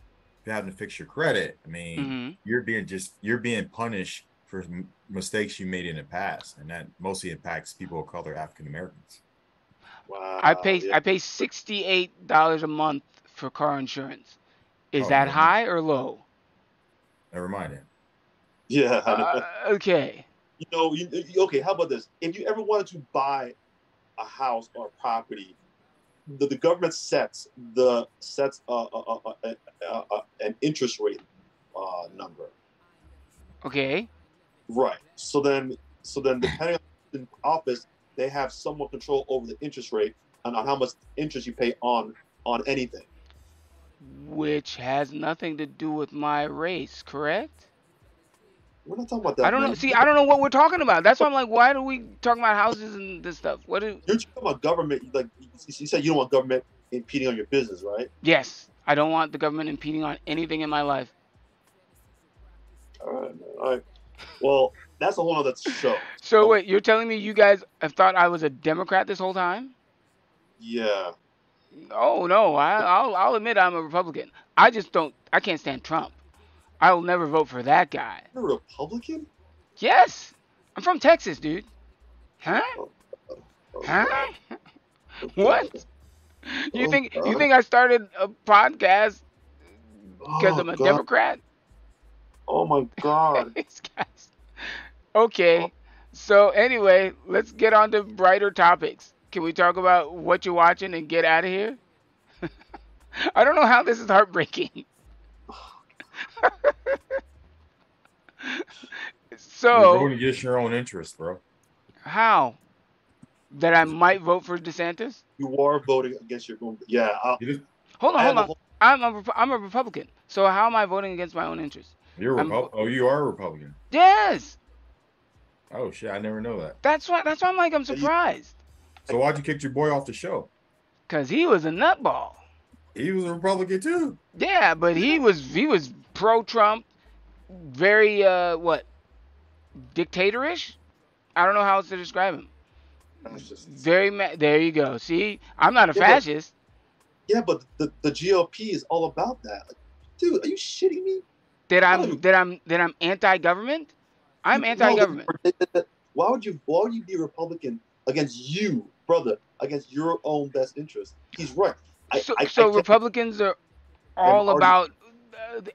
you're having to fix your credit. I mean, you're being punished for mistakes you made in the past, and that mostly impacts people of color, African Americans. Wow. I pay $68 a month for car insurance. Is that high or low? Never mind it. Yeah. Okay. Okay. How about this? If you ever wanted to buy a house or a property, the government sets an interest rate number. Okay. Right. So then depending on the office, they have somewhat control over the interest rate and on how much interest you pay on anything. Which has nothing to do with my race, correct? We're not talking about that. I don't know. See, I don't know what we're talking about. That's why I'm like, why do we talk about houses and this stuff? You're talking about government. Like you said, you don't want government impeding on your business, right? Yes, I don't want the government impeding on anything in my life. All right, man. All right. Well, that's a whole other show. So wait, you're telling me you guys have thought I was a Democrat this whole time? Yeah. Oh no, I'll admit I'm a Republican. I can't stand Trump. I will never vote for that guy. You're a Republican? Yes. I'm from Texas, dude. Huh? Huh? What? You think I started a podcast because I'm a Democrat? Oh my God. These guys. Okay. So anyway, let's get on to brighter topics. Can we talk about what you're watching and get out of here? I don't know how this is heartbreaking. So you're going against your own interest, bro. How? That I might vote for DeSantis? You are voting against your own. Yeah. Hold I have a on. whole. I'm a Republican. So how am I voting against my own interests? You're a Republican. Oh, you are a Republican. Yes. Oh shit! I never know that. That's why I'm like I'm surprised. So why'd you kick your boy off the show? Cause he was a nutball. He was a Republican too. Yeah, but he was pro-Trump, very dictatorish. I don't know how else to describe him. There you go. See, I'm not a fascist. But the GOP is all about that. Like, dude, are you shitting me? That I'm anti-government? I'm anti-government. Why would you be a Republican against you, brother, against your own best interest? He's right. So Republicans are all about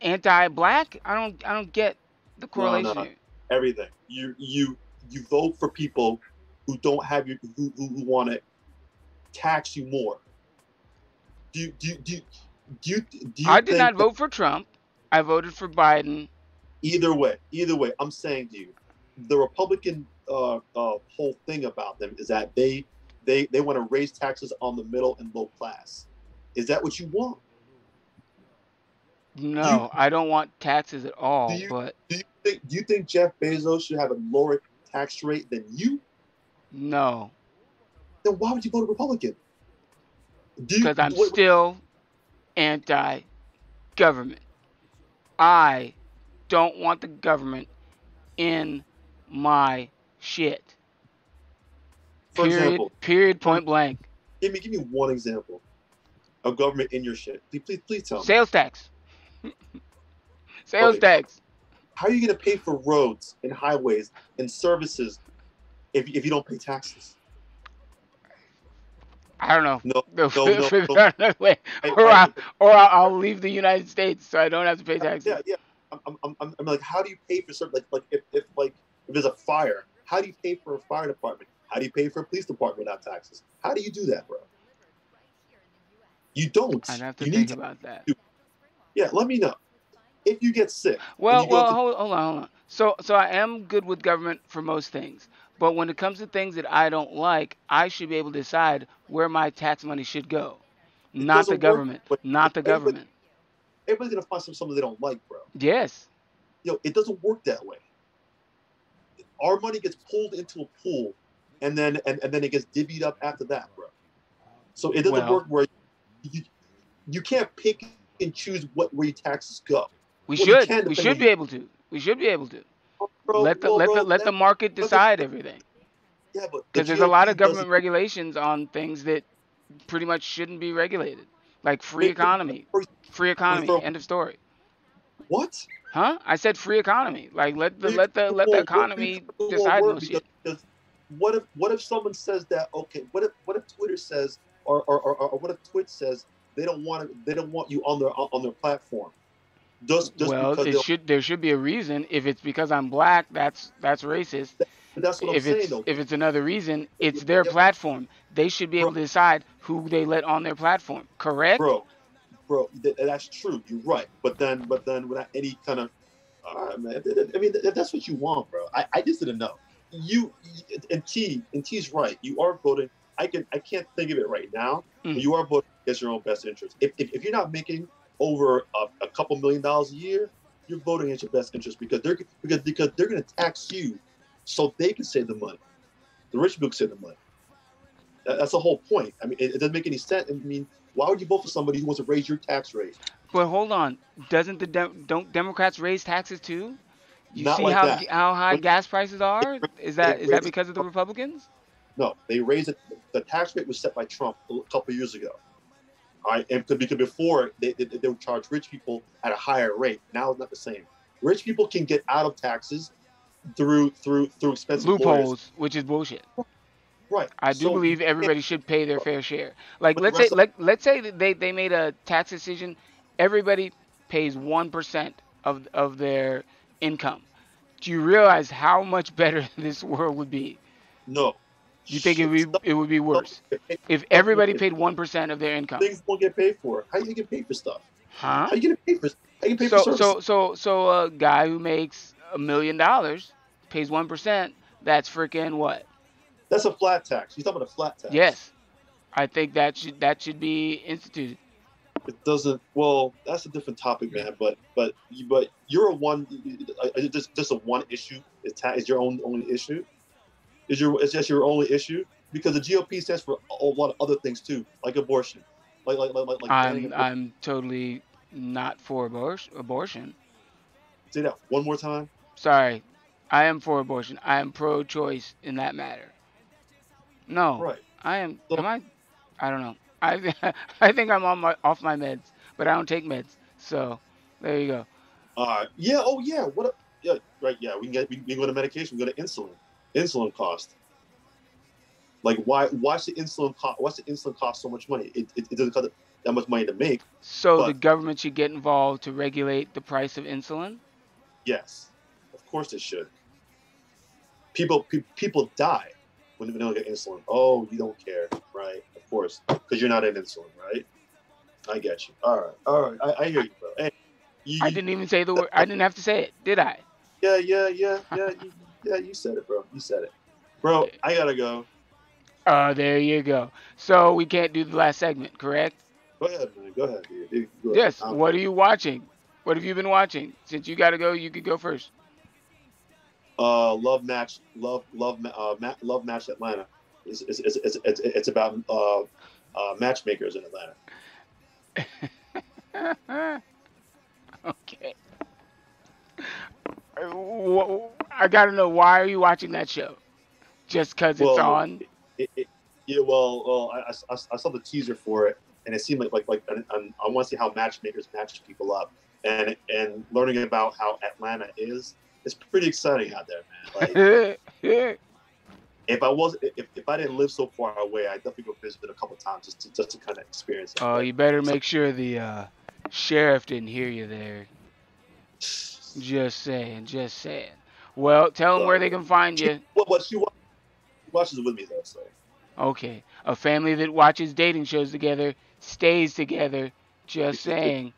anti-black? I don't get the correlation here. Everything. You vote for people who don't have you who want to tax you more. Do you I did not vote for Trump. I voted for Biden. Either way, I'm saying to you, the Republican whole thing about them is that they want to raise taxes on the middle and low class. Is that what you want? No, I don't want taxes at all. Do you think Jeff Bezos should have a lower tax rate than you? No. Then why would you vote Republican? Because I'm still anti-government. I don't want the government in my shit. For example, period, point blank. Give me one example of government in your shit. Please tell me. Sales tax. Sales tax. How are you going to pay for roads and highways and services if you don't pay taxes? I don't know. No. Figure out another way. Or I'll leave the United States so I don't have to pay taxes. Yeah. I'm like, how do you pay for certain if there's a fire? How do you pay for a fire department? How do you pay for a police department without taxes? How do you do that, bro? You don't. I'd have to think about that. Yeah, let me know if you get sick. Well, hold on. So I am good with government for most things, but when it comes to things that I don't like, I should be able to decide where my tax money should go, not the government. Not the government. Everybody's gonna find something they don't like, bro. Yes. It doesn't work that way. Our money gets pulled into a pool, and then it gets divvied up after that, bro. So it doesn't work where you can't pick and choose where your taxes go. We should be able to. We should be able to. Bro, let the market decide everything. Yeah, but because there's a lot of government regulations on things that pretty much shouldn't be regulated, like free economy. Free economy. End of story. What? Huh? I said free economy. Like let the economy decide those shit. What if someone says that? Okay. What if Twitter says or what if Twitch says they don't want you on their platform? There should be a reason. If it's because I'm black, that's racist. That's what I'm saying, though. If it's another reason, it's their platform. They should be able to decide who they let on their platform. Correct? Bro, that's true. You're right. But then without any kind of, man, I mean, that's what you want, bro. I just didn't know. And T's right. You are voting. I can't think of it right now. But you are voting against your own best interest. If you're not making over a couple $1 million a year, you're voting against your best interest because they're going to tax you, so they can save the money. The rich people can save the money. That's the whole point. I mean, it doesn't make any sense. I mean, why would you vote for somebody who wants to raise your tax rate? But hold on, don't Democrats raise taxes too? You Not see like how high gas prices are? Is that because of the Republicans? No, they raised it. The tax rate was set by Trump a couple of years ago. All right, and because before they would charge rich people at a higher rate. Now it's not the same. Rich people can get out of taxes through expensive loopholes, lawyers. Which is bullshit. Right. I do believe everybody should pay their fair share. Like let's say that they made a tax decision. Everybody pays 1% of their income. Do you realize how much better this world would be? No. You think it would be worse if everybody paid 1% of their income? Things won't get paid for. How are you gonna get paid for stuff? Huh? How are you gonna pay for? How you pay for services? So a guy who makes $1 million pays 1%. That's freaking what? That's a flat tax. You're talking about a flat tax. Yes, I think that should be instituted. It doesn't. Well, that's a different topic, man. But you're a one. Just a one issue. Is your only issue? It's just your only issue? Because the GOP stands for a lot of other things too, like abortion. I'm totally not for abortion. Say that one more time. Sorry, I am for abortion. I am pro-choice in that matter. No, right. I am. So, am I? I don't know. I think I'm off my meds, but I don't take meds. So there you go. Yeah. Oh yeah. Yeah. Right. Yeah. We can go to medication. We go to insulin cost. Like why's the insulin cost? What's the insulin cost so much money? It doesn't cost that much money to make. So the government should get involved to regulate the price of insulin? Yes, of course it should. People die when they don't get insulin. Oh, you don't care, right? Of course, because you're not in insulin, right? I get you. All right. I hear you, bro. Hey, I didn't even say the word. I didn't have to say it, did I? Yeah. You said it, bro. You said it, bro. I gotta go. There you go. So we can't do the last segment, correct? Go ahead, man. Go ahead, dude. Yes. What are you watching? What have you been watching? Since you gotta go, you could go first. Love Match Atlanta. It's about matchmakers in Atlanta. Okay. I gotta know, why are you watching that show? Just because it's on? Well, I saw the teaser for it, and it seemed like I want to see how matchmakers match people up, and learning about how Atlanta is. It's pretty exciting out there, man. Like, if I didn't live so far away, I'd definitely go visit a couple times just to kind of experience it. Oh, you better make sure the sheriff didn't hear you there. Just saying. Well, tell them where they can find you. Well, she watches it with me though, so. Okay, a family that watches dating shows together stays together. Just saying.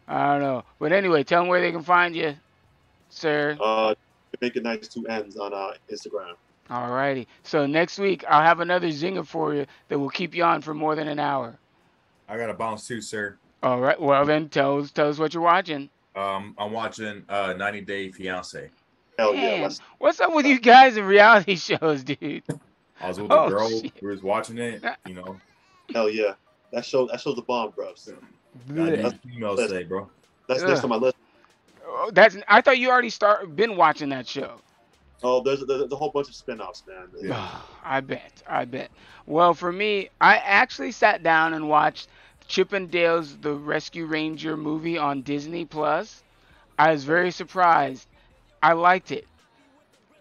I don't know, but anyway, tell them where they can find you, sir. Make it nice 2 N's on Instagram. Alrighty. So next week I'll have another zinger for you that will keep you on for more than an hour. I got a bounce too, sir. All right. Well then, tell us what you're watching. I'm watching 90 Day Fiance. Hell yeah! What's up with you guys in reality shows, dude? I was with a girl who was watching it. You know. Hell yeah! That show's the bomb, bro. That's females say, bro. That's next on my list. I thought you already been watching that show. Oh, there's a whole bunch of spin-offs, man. Yeah. I bet. Well, for me, I actually sat down and watched Chip and Dale's The Rescue Ranger movie on Disney Plus. I was very surprised. I liked it.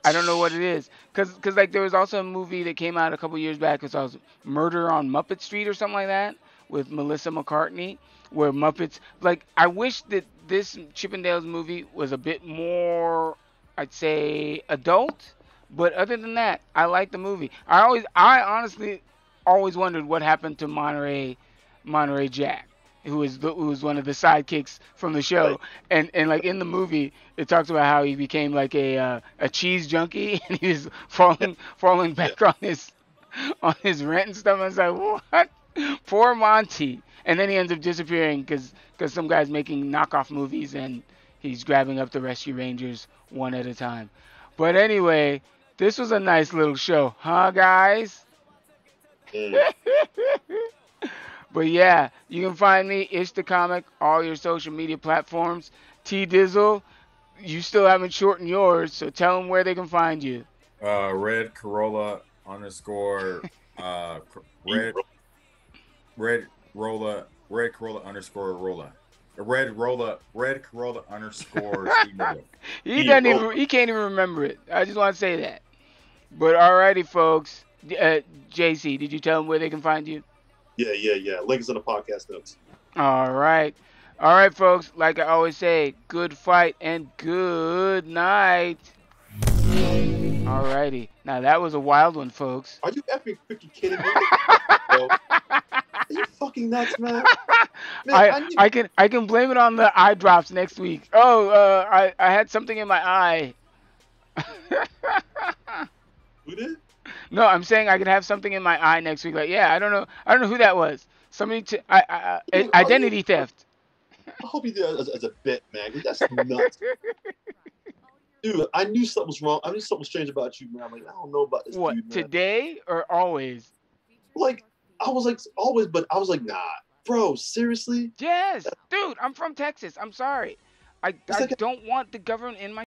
I don't know what it is, cause like there was also a movie that came out a couple years back. Cause I was Murder on Muppet Street or something like that with Melissa McCartney, where Muppets. Like, I wish that this Chip and Dale's movie was a bit more, I'd say, adult. But other than that, I like the movie. I honestly always wondered what happened to Monterey Jack, who was one of the sidekicks from the show. Right. And like in the movie, it talks about how he became like a cheese junkie, and he was falling back on his rent and stuff. I was like, what? Poor Monty. And then he ends up disappearing because some guy's making knockoff movies and he's grabbing up the Rescue Rangers one at a time. But anyway, this was a nice little show, huh, guys? But yeah, you can find me, Ish the Comic, all your social media platforms. T Dizzle, you still haven't shortened yours, so tell them where they can find you. Red Corolla _, Red Corolla _Rolla. Red Corolla _ He can't even remember it. I just want to say that. But alrighty, folks. JC, did you tell them where they can find you? Yeah. Link is in the podcast notes. All right, folks. Like I always say, good fight and good night. Alrighty. Now that was a wild one, folks. Are you effing freaking kidding me? Are you fucking nuts, man? I can blame it on the eye drops next week. I had something in my eye. Who did? No, I'm saying I could have something in my eye next week. Like, yeah, I don't know who that was. Somebody identity theft. I hope you do as a bit, man. That's nuts. Dude, I knew something was wrong. I knew something was strange about you, man. I'm like, I don't know about this What, dude, man. Today or always? Like, I was like, always, but I was like, nah, bro, seriously? Yes, dude, I'm from Texas. I'm sorry. I don't want the government in my